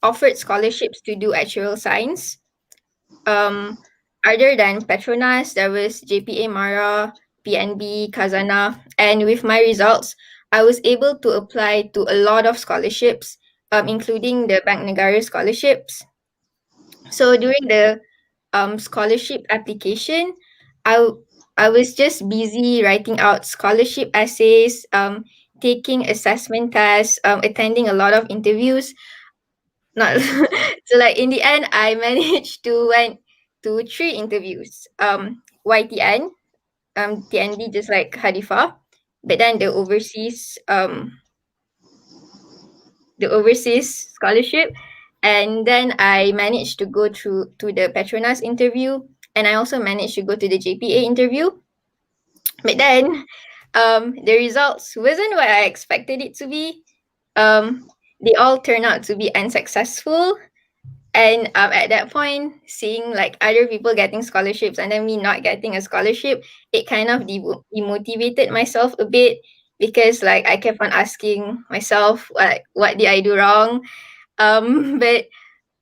offered scholarships to do actuarial science. Um, Other than Petronas, there was JPA Mara, PNB, Kazana, and with my results, I was able to apply to a lot of scholarships, including the Bank Negara scholarships. So during the scholarship application, I w- I was just busy writing out scholarship essays, taking assessment tests, attending a lot of interviews. Not so like in the end, I managed to went to 3 interviews. YTN, TNB just like Hadifa, but then the overseas scholarship, and then I managed to go through to the Petronas interview, and I also managed to go to the JPA interview. But then the results wasn't what I expected it to be. They all turned out to be unsuccessful. And at that point, seeing like other people getting scholarships and then me not getting a scholarship, it kind of demotivated myself a bit because like I kept on asking myself what did I do wrong. But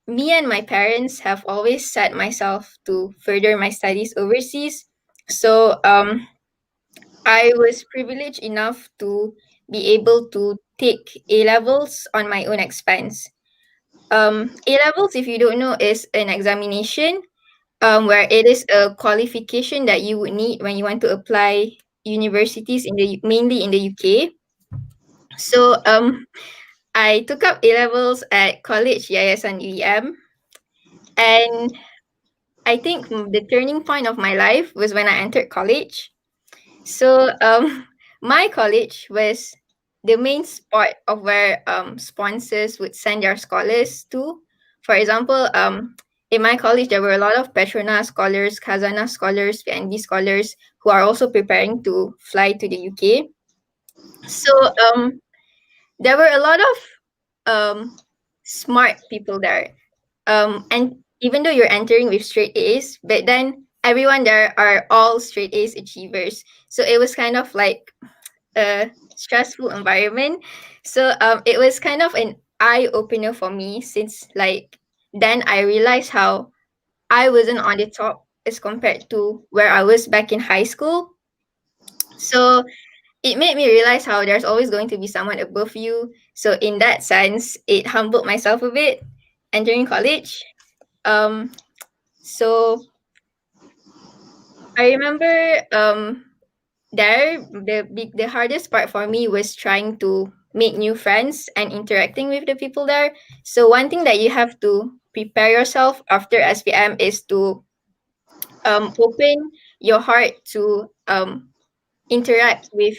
me and my parents have always set myself to further my studies overseas. So I was privileged enough to be able to take A levels on my own expense. A levels, if you don't know, is an examination where it is a qualification that you would need when you want to apply universities mainly in the UK. So I took up A levels at college Yayasan UEM, and I think the turning point of my life was when I entered college. So my college was the main spot of where sponsors would send their scholars to. For example, in my college, there were a lot of Petronas scholars, Khazanah scholars, PNB scholars who are also preparing to fly to the UK. So there were a lot of smart people there. And even though you're entering with straight A's, but then everyone there are all straight A's achievers. So it was kind of like a stressful environment. So it was kind of an eye opener for me, since like then I realized how I wasn't on the top as compared to where I was back in high school. So it made me realize how there's always going to be someone above you. So in that sense, it humbled myself a bit entering college. Um, so I remember the hardest part for me was trying to make new friends and interacting with the people there. So one thing that you have to prepare yourself after SPM is to open your heart to interact with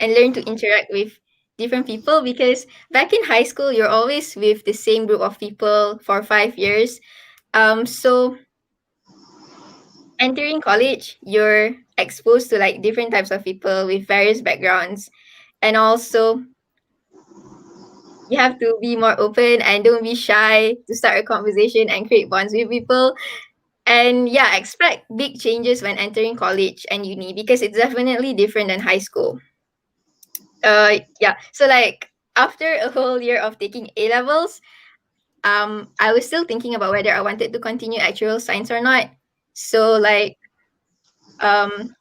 and learn to interact with different people, because back in high school you're always with the same group of people for 5 years. So entering college, you're exposed to like different types of people with various backgrounds, and also you have to be more open and don't be shy to start a conversation and create bonds with people. And yeah, expect big changes when entering college and uni, because it's definitely different than high school. Yeah, so like after a whole year of taking A levels, I was still thinking about whether I wanted to continue actual science or not. So like um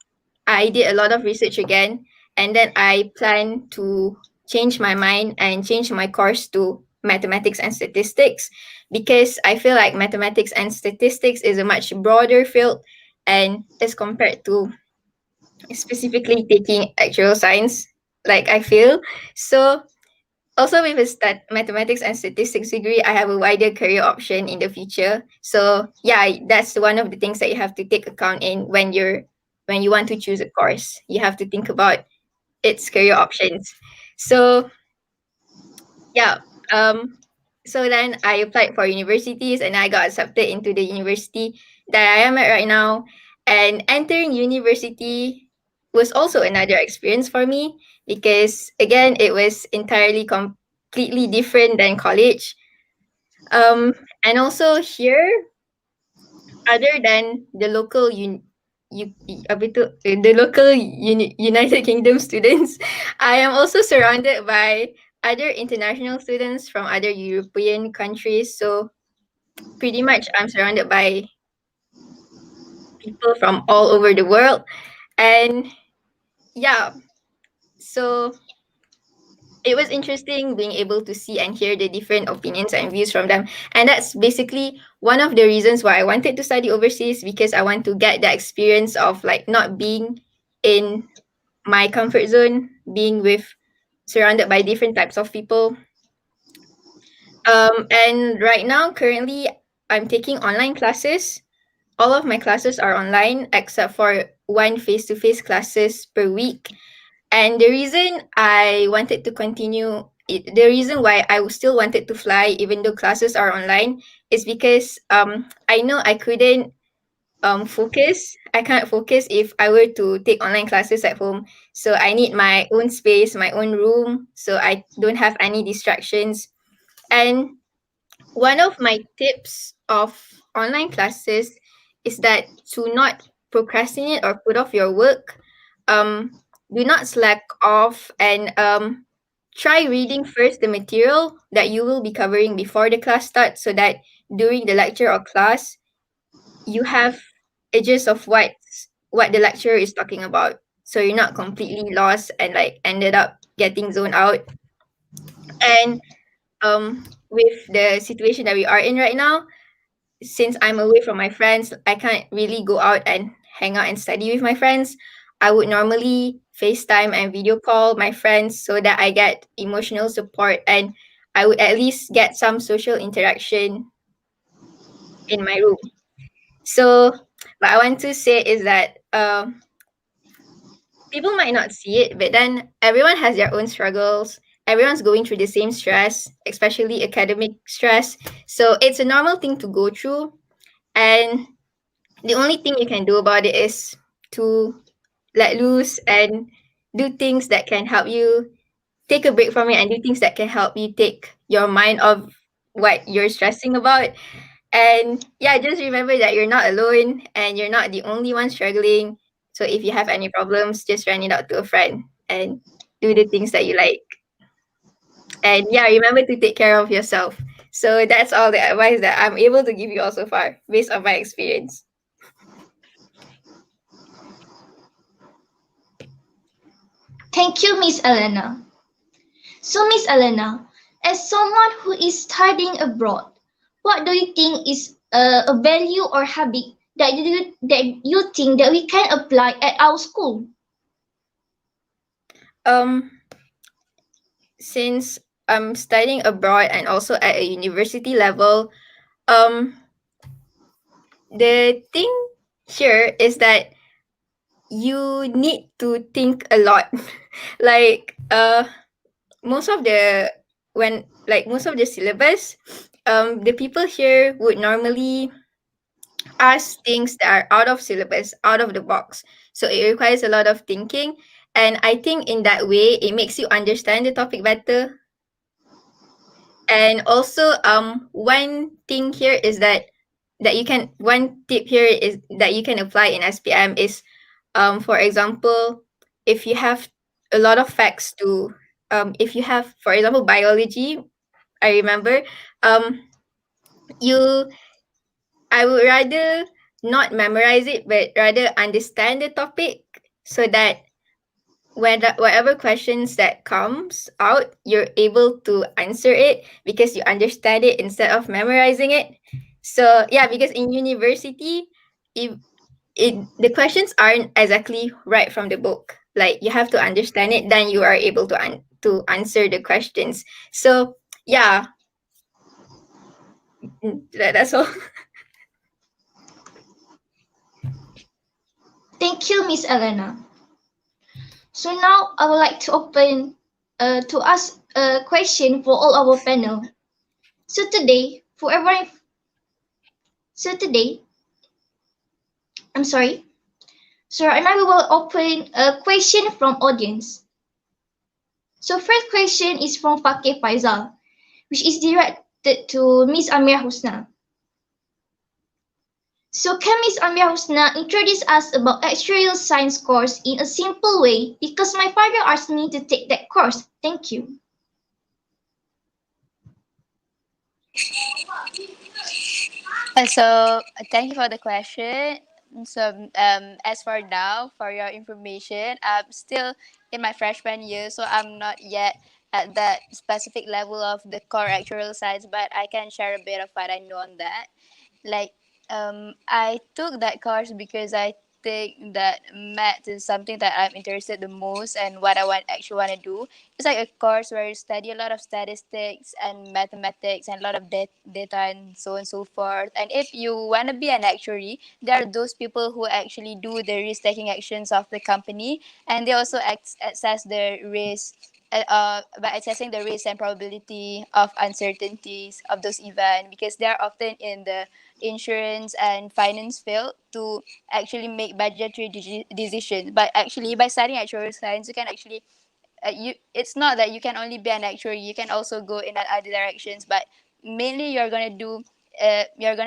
I did a lot of research again, and then I plan to change my mind and change my course to mathematics and statistics, because I feel like mathematics and statistics is a much broader field, and as compared to specifically taking actual science, like I feel. So also with a mathematics and statistics degree, I have a wider career option in the future. So yeah, that's one of the things that you have to take account in when you want to choose a course. You have to think about its career options. So yeah, so then I applied for universities and I got accepted into the university that I am at right now. And entering university was also another experience for me, because again it was entirely completely different than college. And also here, other than the local the local United Kingdom students, I am also surrounded by other international students from other European countries. So pretty much I'm surrounded by people from all over the world. And yeah, so it was interesting being able to see and hear the different opinions and views from them. And that's basically one of the reasons why I wanted to study overseas, because I want to get the experience of like not being in my comfort zone, being with surrounded by different types of people. And right now, currently, I'm taking online classes. All of my classes are online except for one face-to-face classes per week. And the reason I wanted to continue the reason why I still wanted to fly even though classes are online is because I know I couldn't focus. I can't focus if I were to take online classes at home. So I need my own space, my own room, so I don't have any distractions. And one of my tips of online classes is that to not procrastinate or put off your work. Do not slack off, and try reading first the material that you will be covering before the class starts, so that during the lecture or class you have a gist of what the lecturer is talking about, so you're not completely lost and like ended up getting zoned out. And with the situation that we are in right now, since I'm away from my friends, I can't really go out and hang out and study with my friends. I would normally FaceTime and video call my friends so that I get emotional support, and I would at least get some social interaction in my room. So what I want to say is that people might not see it, but then everyone has their own struggles. Everyone's going through the same stress, especially academic stress. So it's a normal thing to go through. And the only thing you can do about it is to let loose and do things that can help you take a break from it and do things that can help you take your mind off what you're stressing about. And yeah, just remember that you're not alone and you're not the only one struggling. So if you have any problems, just run it out to a friend and do the things that you like. And yeah, remember to take care of yourself. So that's all the advice that I'm able to give you all so far based on my experience. Thank you, Miss Ellena. So, Miss Ellena, as someone who is studying abroad, what do you think is a value or habit that you think that we can apply at our school? Um, since I'm studying abroad and also at a university level, um, the thing here is that you need to think a lot. like most of the most of the syllabus, the people here would normally ask things that are out of syllabus, out of the box. So it requires a lot of thinking. And I think in that way it makes you understand the topic better. And also one thing here is that you can one tip here is that you can apply in SPM is for example, if you have a lot of facts to if you have, for example, biology, I remember, um you I would rather not memorize it but rather understand the topic so that whatever questions that comes out, you're able to answer it because you understand it instead of memorizing it. So yeah, because in university, if the questions aren't exactly right from the book, like you have to understand it, then you are able to answer the questions. So yeah, that's all. Thank you, Miss Ellena. So now I would like to open to ask a question for all our panel. So today, for everyone, so today, I'm sorry. So right now we will open a question from audience. So first question is from Fakir Faisal, which is directed to Miss Amirah Husna. So can Miss Amirah Husna introduce us about actuarial science course in a simple way because my father asked me to take that course. Thank you. So thank you for the question. So as for now, for your information, I'm still in my freshman year, so I'm not yet at that specific level of the core actuarial science, but I can share a bit of what I know on that. Like I took that course because I think that math is something that I'm interested the most and what I want to do. It's like a course where you study a lot of statistics and mathematics and a lot of data and so on and so forth. And if you want to be an actuary, there are those people who actually do the risk taking actions of the company, and they also assess the risk by assessing the risk and probability of uncertainties of those events, because they are often in the insurance and finance field to actually make budgetary decisions. But actually, by studying actuarial science, you can actually it's not that you can only be an actuary. You can also go in other directions. But mainly, you're gonna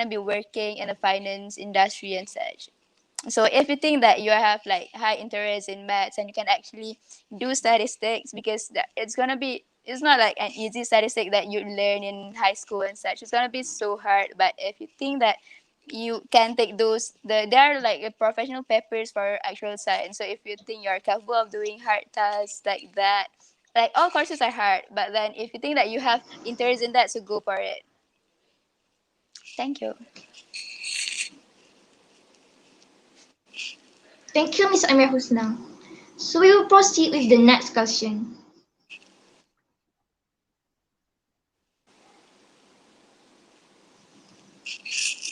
be working in the finance industry and such. So if you think that you have like high interest in maths and you can actually do statistics, because it's gonna be, it's not like an easy statistic that you learn in high school and such. It's gonna be so hard. But if you think that you can take those, there are like professional papers for actual science. So if you think you're capable of doing hard tasks like that, like all courses are hard, but then if you think that you have interest in that, so go for it. Thank you. Thank you, Miss Amirah Husna. So we will proceed with the next question.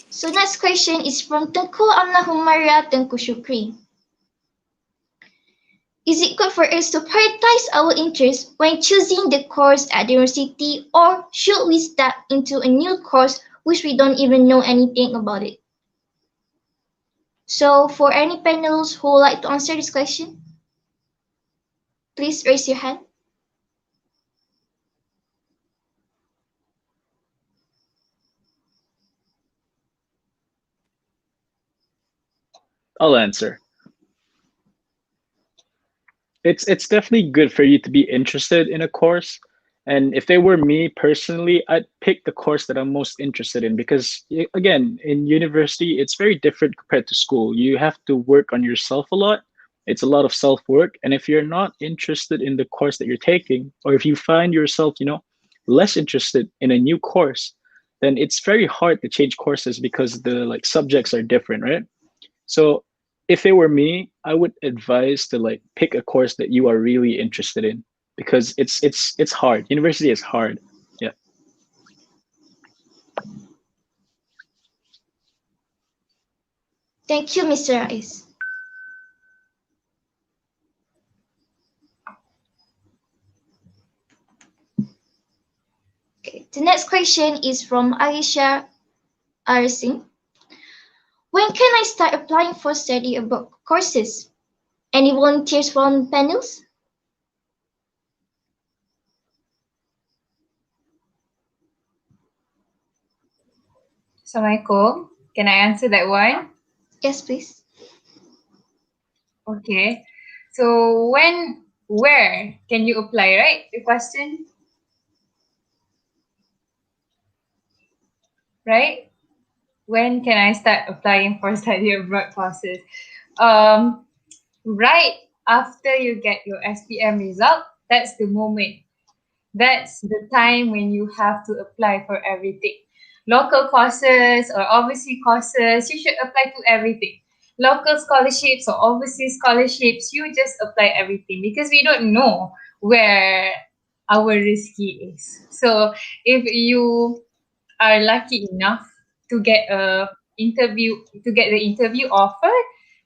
So next question is from Tengku Amna Humaira Tengku Syukri. Is it good for us to prioritize our interests when choosing the course at the university, or should we step into a new course which we don't even know anything about it? So for any panels who would like to answer this question, please raise your hand. I'll answer. It's definitely good for you to be interested in a course. And if they were me personally, I'd pick the course that I'm most interested in because again, in university, it's very different compared to school. You have to work on yourself a lot. It's a lot of self-work. And if you're not interested in the course that you're taking, or if you find yourself, less interested in a new course, then it's very hard to change courses because the like subjects are different, right? So if it were me, I would advise to like pick a course that you are really interested in because it's hard. University is hard. Yeah. Thank you, Mr. Rais. Okay, the next question is from Aisha Arsin. When can I start applying for study abroad courses? Any volunteers from panels? Assalamualaikum. Can I answer that one? Yes, please. Okay. So where can you apply, right? The question, right? When can I start applying for study abroad courses? Right after you get your SPM result, that's the moment. That's the time when you have to apply for everything. Local courses or overseas courses, you should apply to everything. Local scholarships or overseas scholarships, you just apply everything because we don't know where our risky is. So if you are lucky enough to get the interview offer,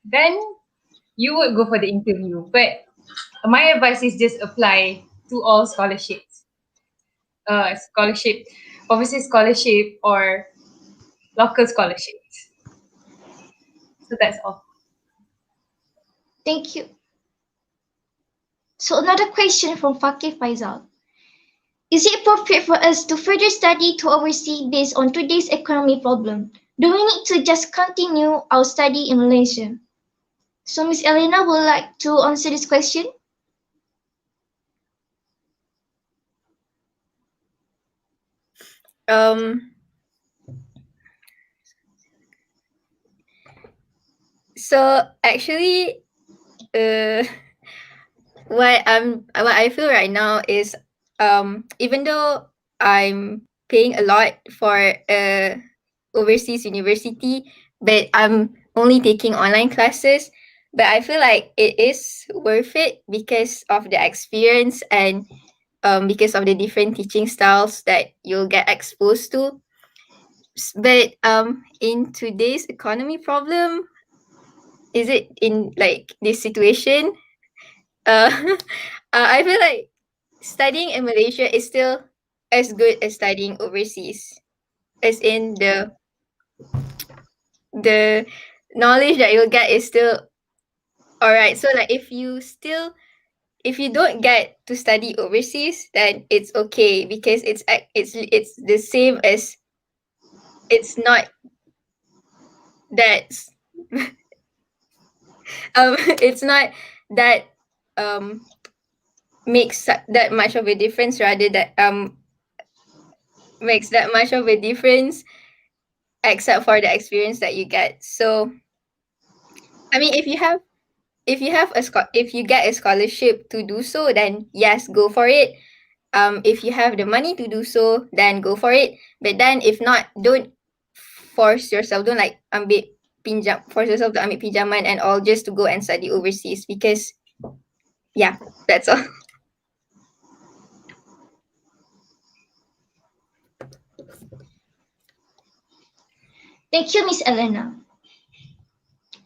then you would go for the interview. But my advice is just apply to all scholarships, scholarship, overseas scholarship or local scholarships. So that's all. Thank you. So another question from Fakir Faisal. Is it appropriate for us to further study to overseas based on today's economy problem? Do we need to just continue our study in Malaysia? So Miss Ellena would like to answer this question. So actually, what I feel right now is even though I'm paying a lot for a overseas university, but I'm only taking online classes, but I feel like it is worth it because of the experience and because of the different teaching styles that you'll get exposed to. But in today's economy problem, is it in like this situation? Uh, I feel like studying in Malaysia is still as good as studying overseas, as in the knowledge that you'll get is still all right. So like if you don't get to study overseas, then it's okay because it's the same as it's not that it's not that makes that much of a difference rather that makes that much of a difference except for the experience that you get. So I mean if you get a scholarship to do so, then yes, go for it. If you have the money to do so, then go for it. But then if not, don't force yourself. Don't like force yourself to ambil pinjaman and all just to go and study overseas because yeah, that's all. Thank you, Miss Ellena.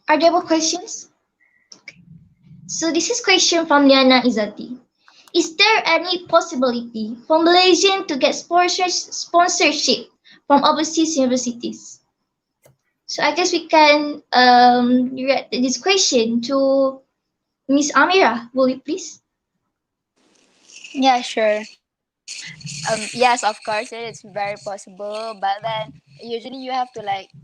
Are there more questions? Okay. So this is question from Liana Izati. Is there any possibility for Malaysian to get sponsorship from overseas universities? So I guess we can direct this question to Miss Amirah. Will you please? Yeah, sure. Yes, of course, it's very possible. But then usually you have to like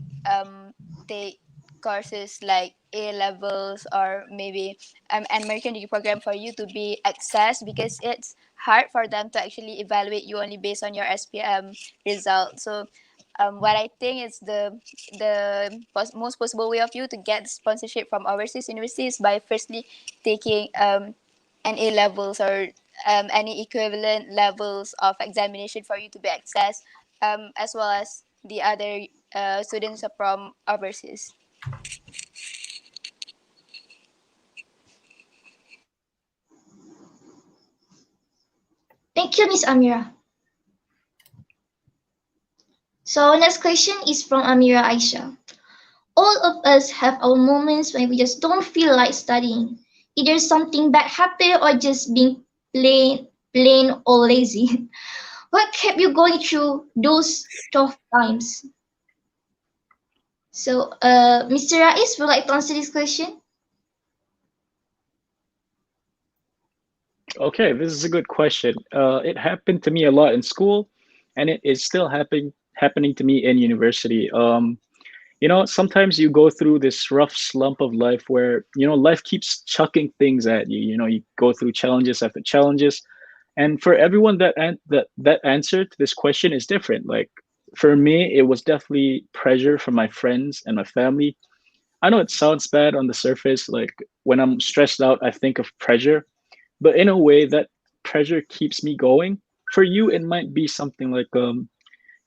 take courses like A levels or maybe an American degree program for you to be accessed, because it's hard for them to actually evaluate you only based on your SPM result. So what I think is the most possible way of you to get sponsorship from overseas universities by firstly taking an A levels or any equivalent levels of examination for you to be accessed, as well as the other students from overseas. Thank you, Miss Amirah. So next question is from Amira Aisha. All of us have our moments when we just don't feel like studying. Either something bad happened or just being plain or lazy. What kept you going through those tough times? So, Mr. Rais would like to answer this question. Okay, this is a good question. It happened to me a lot in school, and it is still happening to me in university. Sometimes you go through this rough slump of life where, life keeps chucking things at you. You go through challenges after challenges, and for everyone that answer to this question is different. Like for me, it was definitely pressure from my friends and my family. I know it sounds bad on the surface. Like when I'm stressed out, I think of pressure, but in a way that pressure keeps me going. For you, it might be something like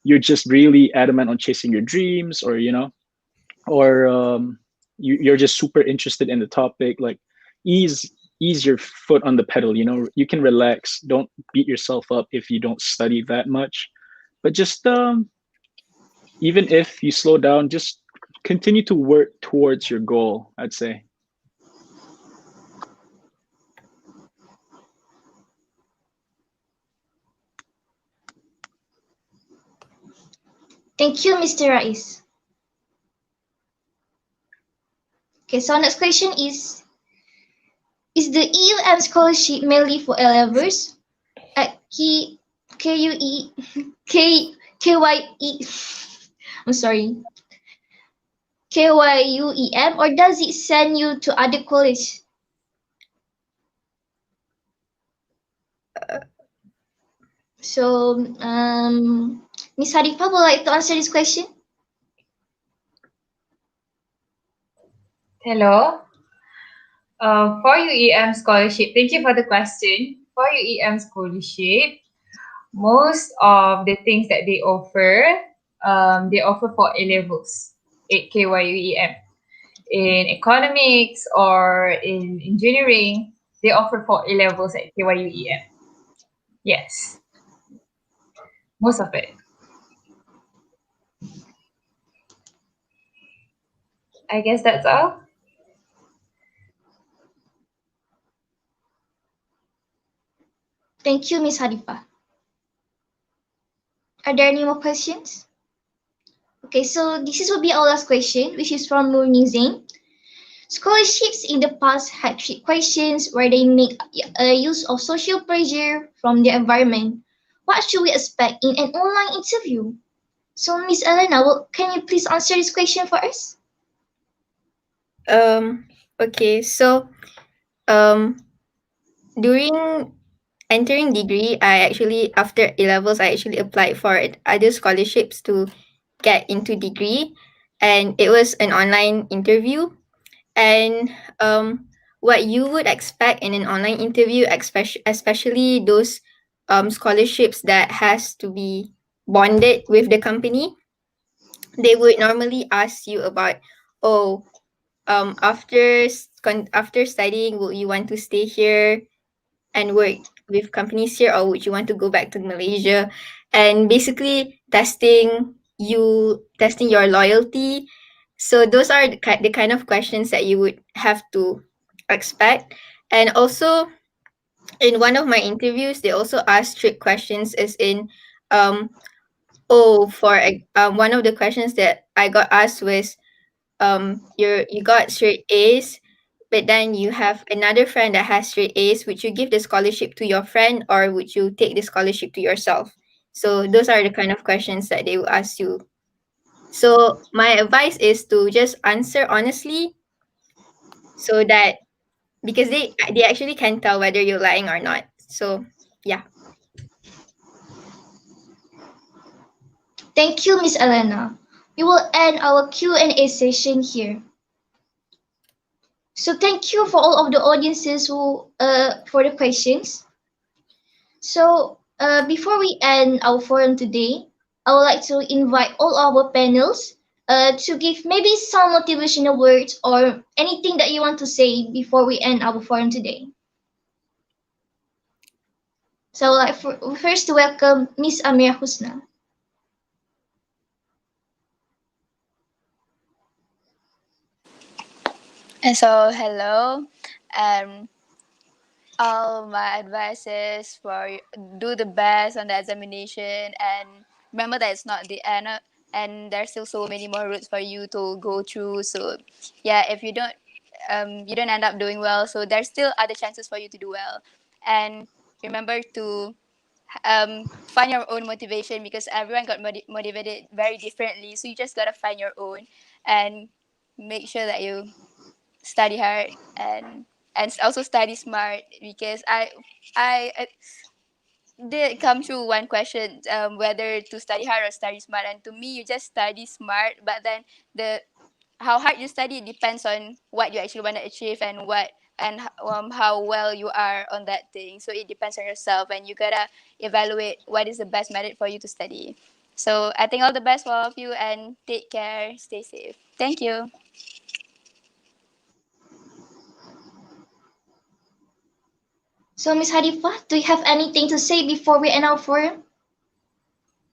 you're just really adamant on chasing your dreams, or you're just super interested in the topic. Like ease ease your foot on the pedal. You can relax. Don't beat yourself up if you don't study that much, but just even if you slow down, just continue to work towards your goal, I'd say. Thank you, Mr. Rais. Okay, so next question is the EUM scholarship mainly for A levels at KUE K KYE I'm sorry KYUEM, or does it send you to other college? So Miss Harifa would like to answer this question. Hello. For UEM scholarship, thank you for the question. For UEM scholarship, most of the things that they offer for A levels at KYUEM. In economics or in engineering, they offer for A levels at KYUEM. Yes, most of it. I guess that's all. Thank you, Miss Harifa. Are there any more questions? Okay, so this will be our last question, which is from Nurni Zain. Scholarships in the past had trick questions where they make use of social pressure from the environment. What should we expect in an online interview? So, Miss Ellena, can you please answer this question for us? Okay, so during entering degree, after A levels, I actually applied for other scholarships to get into degree, and it was an online interview. And what you would expect in an online interview, especially those scholarships that has to be bonded with the company, they would normally ask you about, oh, after studying, will you want to stay here and work with companies here, or would you want to go back to Malaysia? And basically testing your loyalty. So those are the kind of questions that you would have to expect. And also, in one of my interviews, they also asked trick questions, as in, one of the questions that I got asked was, you got straight A's, but then you have another friend that has straight A's. Would you give the scholarship to your friend, or would you take the scholarship to yourself? So those are the kind of questions that they will ask you. So my advice is to just answer honestly, so that, because they actually can tell whether you're lying or not. So yeah. Thank you, Miss Ellena. We will end our Q&A session here. So thank you for all of the audiences who for the questions. So before we end our forum today, I would like to invite all our panels to give maybe some motivational words or anything that you want to say before we end our forum today. So I would like first to welcome Miss Amirah Husna. And so, hello. Um, all my advice is for do the best on the examination, and remember that it's not the end, and there's still so many more routes for you to go through. So yeah, if you don't end up doing well, so there's still other chances for you to do well. And remember to find your own motivation, because everyone got motivated very differently, so you just gotta find your own and make sure that you study hard, and also study smart, because I did come through one question, whether to study hard or study smart, and to me you just study smart, but then the how hard you study depends on what you actually want to achieve, and how well you are on that thing. So it depends on yourself, and you gotta evaluate what is the best method for you to study. So I think all the best for all of you, and take care, stay safe. Thank you. So Miss Hadifah, do you have anything to say before we end our forum?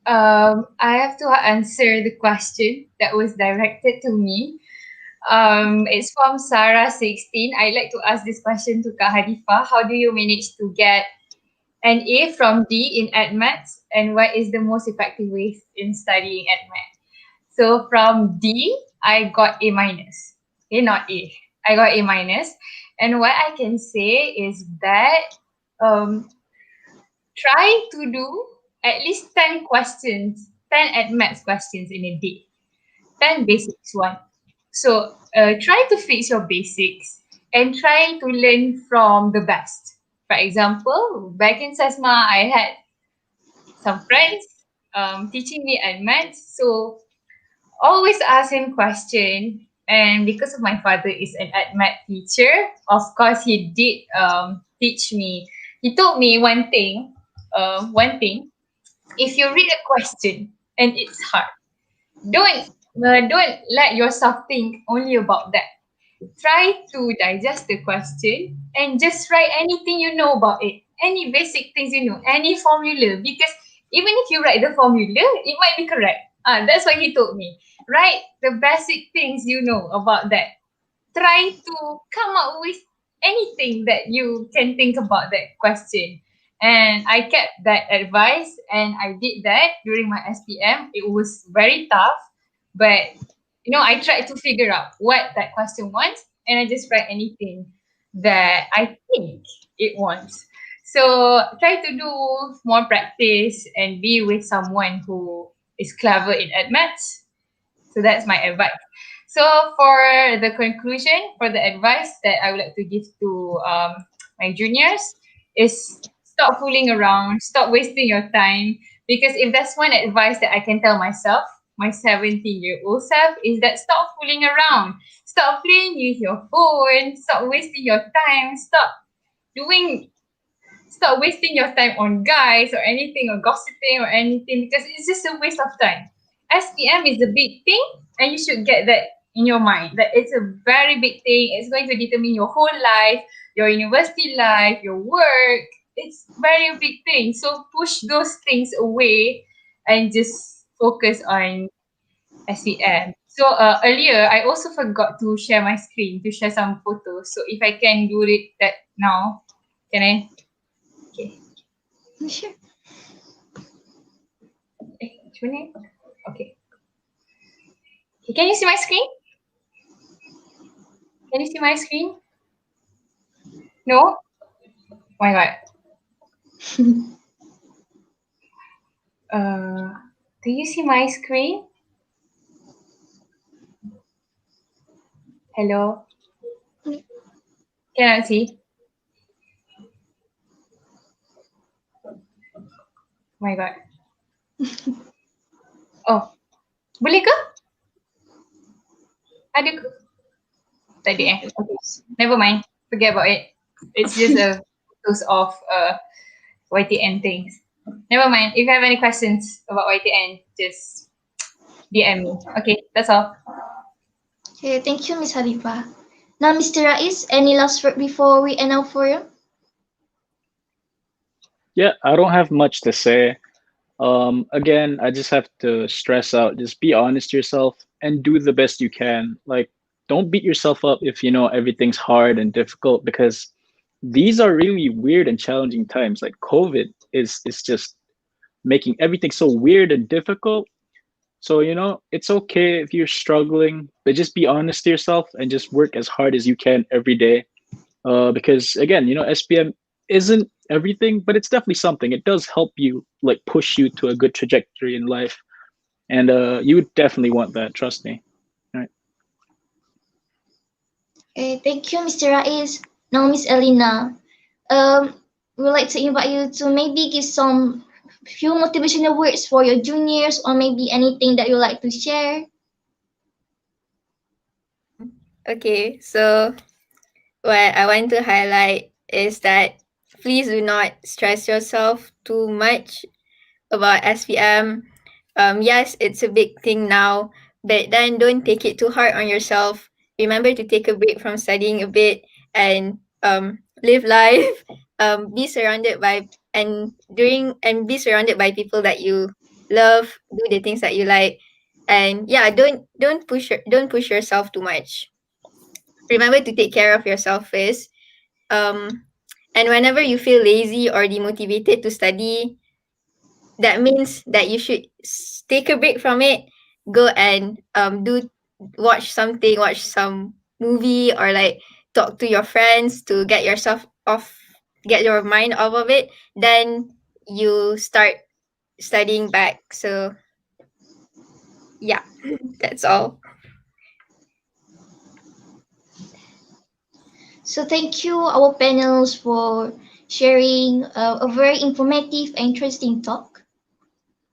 I have to answer the question that was directed to me. It's from Sarah16. I like to ask this question to Kak Hadifah. How do you manage to get an A from D in AdMaths, and what is the most effective way in studying AdMaths? So from D, I got A minus. Okay, not A. I got A minus. And what I can say is that try to do at least 10 questions, 10 AdMaths questions in a day. 10 basics one. So try to fix your basics and try to learn from the best. For example, back in Sesma, I had some friends teaching me at maths. So always ask him question. And because of my father is an math teacher, of course he did teach me. He told me one thing. One thing. If you read a question and it's hard, don't let yourself think only about that. Try to digest the question and just write anything you know about it, any basic things you know, any formula. Because even if you write the formula, it might be correct. That's what he told me. Write the basic things you know about that. Try to come up with anything that you can think about that question. And I kept that advice and I did that during my SPM. It was very tough, but I tried to figure out what that question wants, and I just write anything that I think it wants. So try to do more practice and be with someone who is clever in maths. So that's my advice. So for the conclusion, for the advice that I would like to give to my juniors is stop fooling around, stop wasting your time. Because if that's one advice that I can tell myself, my 17-year-old self, is that stop fooling around. Stop playing with your phone, stop wasting your time, doing stop wasting your time on guys or anything or gossiping or anything, because it's just a waste of time. SPM is a big thing, and you should get that in your mind that it's a very big thing. It's going to determine your whole life, your university life, your work. It's very big thing. So push those things away and just focus on SPM. So earlier, I also forgot to share my screen to share some photos. So if I can do it that now, can I? Okay. Sure. Which one? Okay. Okay. Can you see my screen? Can you see my screen? No? Oh my god. Do you see my screen? Hello? Cannot see? Oh my god. Oh. Boleh ke? Ada ke? Tak ada Okay. Never mind. Forget about it. It's just a photos of YTN things. Never mind. If you have any questions about YTN, just DM me. Okay, that's all. Okay, thank you, Miss Harifa. Now, Mr. Rais, any last word before we end our forum? Yeah, I don't have much to say. Again, I just have to stress out, just be honest to yourself and do the best you can. Like, don't beat yourself up if you know everything's hard and difficult, because these are really weird and challenging times. Like COVID is just making everything so weird and difficult. So, you know, it's okay if you're struggling, but just be honest to yourself and just work as hard as you can every day. Because again, you know, SPM isn't everything, but it's definitely something. It does help you, like, push you to a good trajectory in life, and you would definitely want that. Trust me. All right. Okay, thank you, Mr. Rais. Now, Miss Ellena, we would like to invite you to maybe give some few motivational words for your juniors, or maybe anything that you like to share. Okay, so what I want to highlight is that please do not stress yourself too much about SPM. Yes, it's a big thing now, but then don't take it too hard on yourself. Remember to take a break from studying a bit and live life. Be surrounded by be surrounded by people that you love. Do the things that you like, and yeah, don't push yourself too much. Remember to take care of yourself first. Um, and whenever you feel lazy or demotivated to study, that means that you should take a break from it. Go and watch some movie, or like talk to your friends to get yourself off, get your mind off of it. Then you start studying back. So yeah, that's all. So thank you, our panels, for sharing a very informative and interesting talk.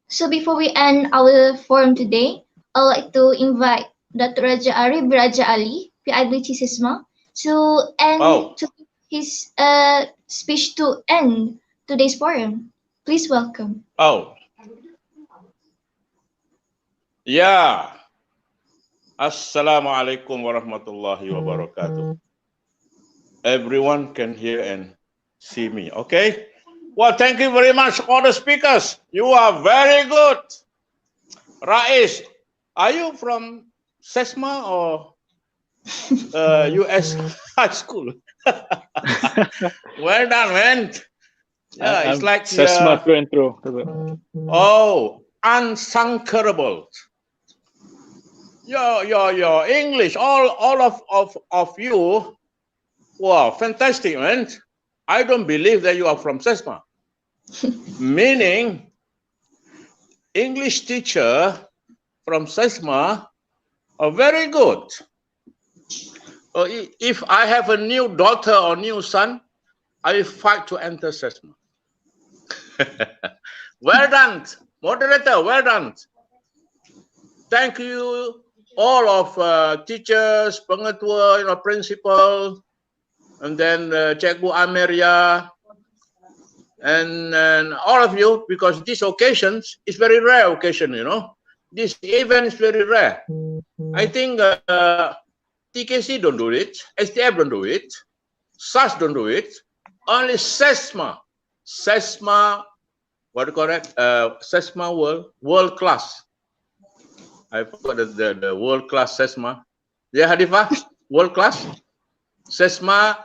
So before we end our forum today, I'd like to invite Dr. Raja Arif Raja Ali, PIBT Sesma, to end to his speech to end today's forum. Please welcome. Oh, yeah. Assalamualaikum warahmatullahi wabarakatuh. Everyone can hear and see me, okay? Well, thank you very much, all the speakers. You are very good. Rais, are you from Sesma or US high school? Well done, man. Yeah, it's like Sesma through and through. Oh, unsunkerable. Your English, all of you. Wow, fantastic, man. I don't believe that you are from Sesma. Meaning, English teacher from Sesma are very good. If I have a new daughter or new son, I will fight to enter Sesma. Well done, moderator, well done. Thank you, all of teachers, pengetua, principal, and then Cikgu Amirah, and all of you, because this occasion is very rare occasion, This event is very rare. I think TKC don't do it, STF don't do it, SAS don't do it, only Sesma, what do you call it? Sesma world class. I forgot the world class Sesma. Yeah, Hadifah, world class. Sesma,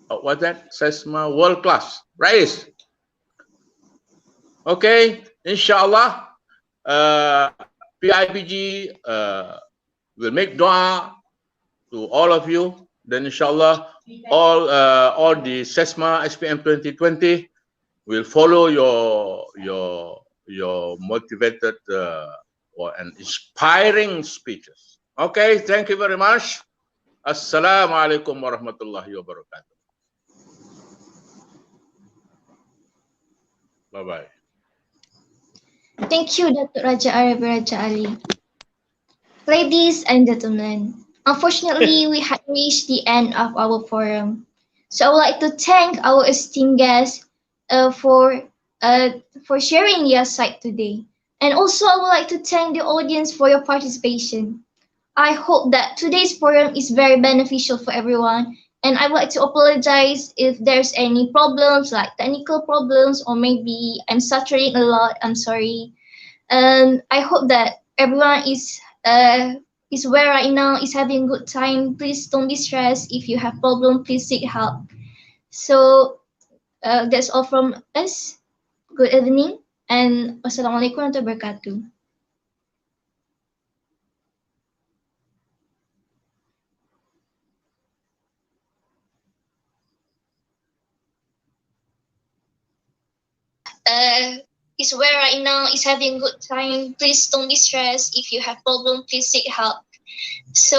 what's that? Sesma world class. Rais. Okay, inshallah, PIPG will make dua to all of you. Then inshallah, all the Sesma SPM 2020 will follow your motivated and inspiring speeches. Okay, thank you very much. Assalamualaikum warahmatullahi wabarakatuh. Bye bye. Thank you, Dr. Raja Arab Raja Ali. Ladies and gentlemen, unfortunately, we had reached the end of our forum. So I would like to thank our esteemed guests uh, for for sharing your side today. And also, I would like to thank the audience for your participation. I hope that today's forum is very beneficial for everyone. And I would like to apologize if there's any problems, like technical problems, or maybe I'm stuttering a lot. I'm sorry. I hope that everyone is where right now, is having a good time. Please don't be stressed. If you have problem, please seek help. So that's all from us. Good evening and wassalamualaikum warahmatullahi wabarakatuh. Is where right now, is having a good time. Please don't be stressed. If you have problem, please seek help. So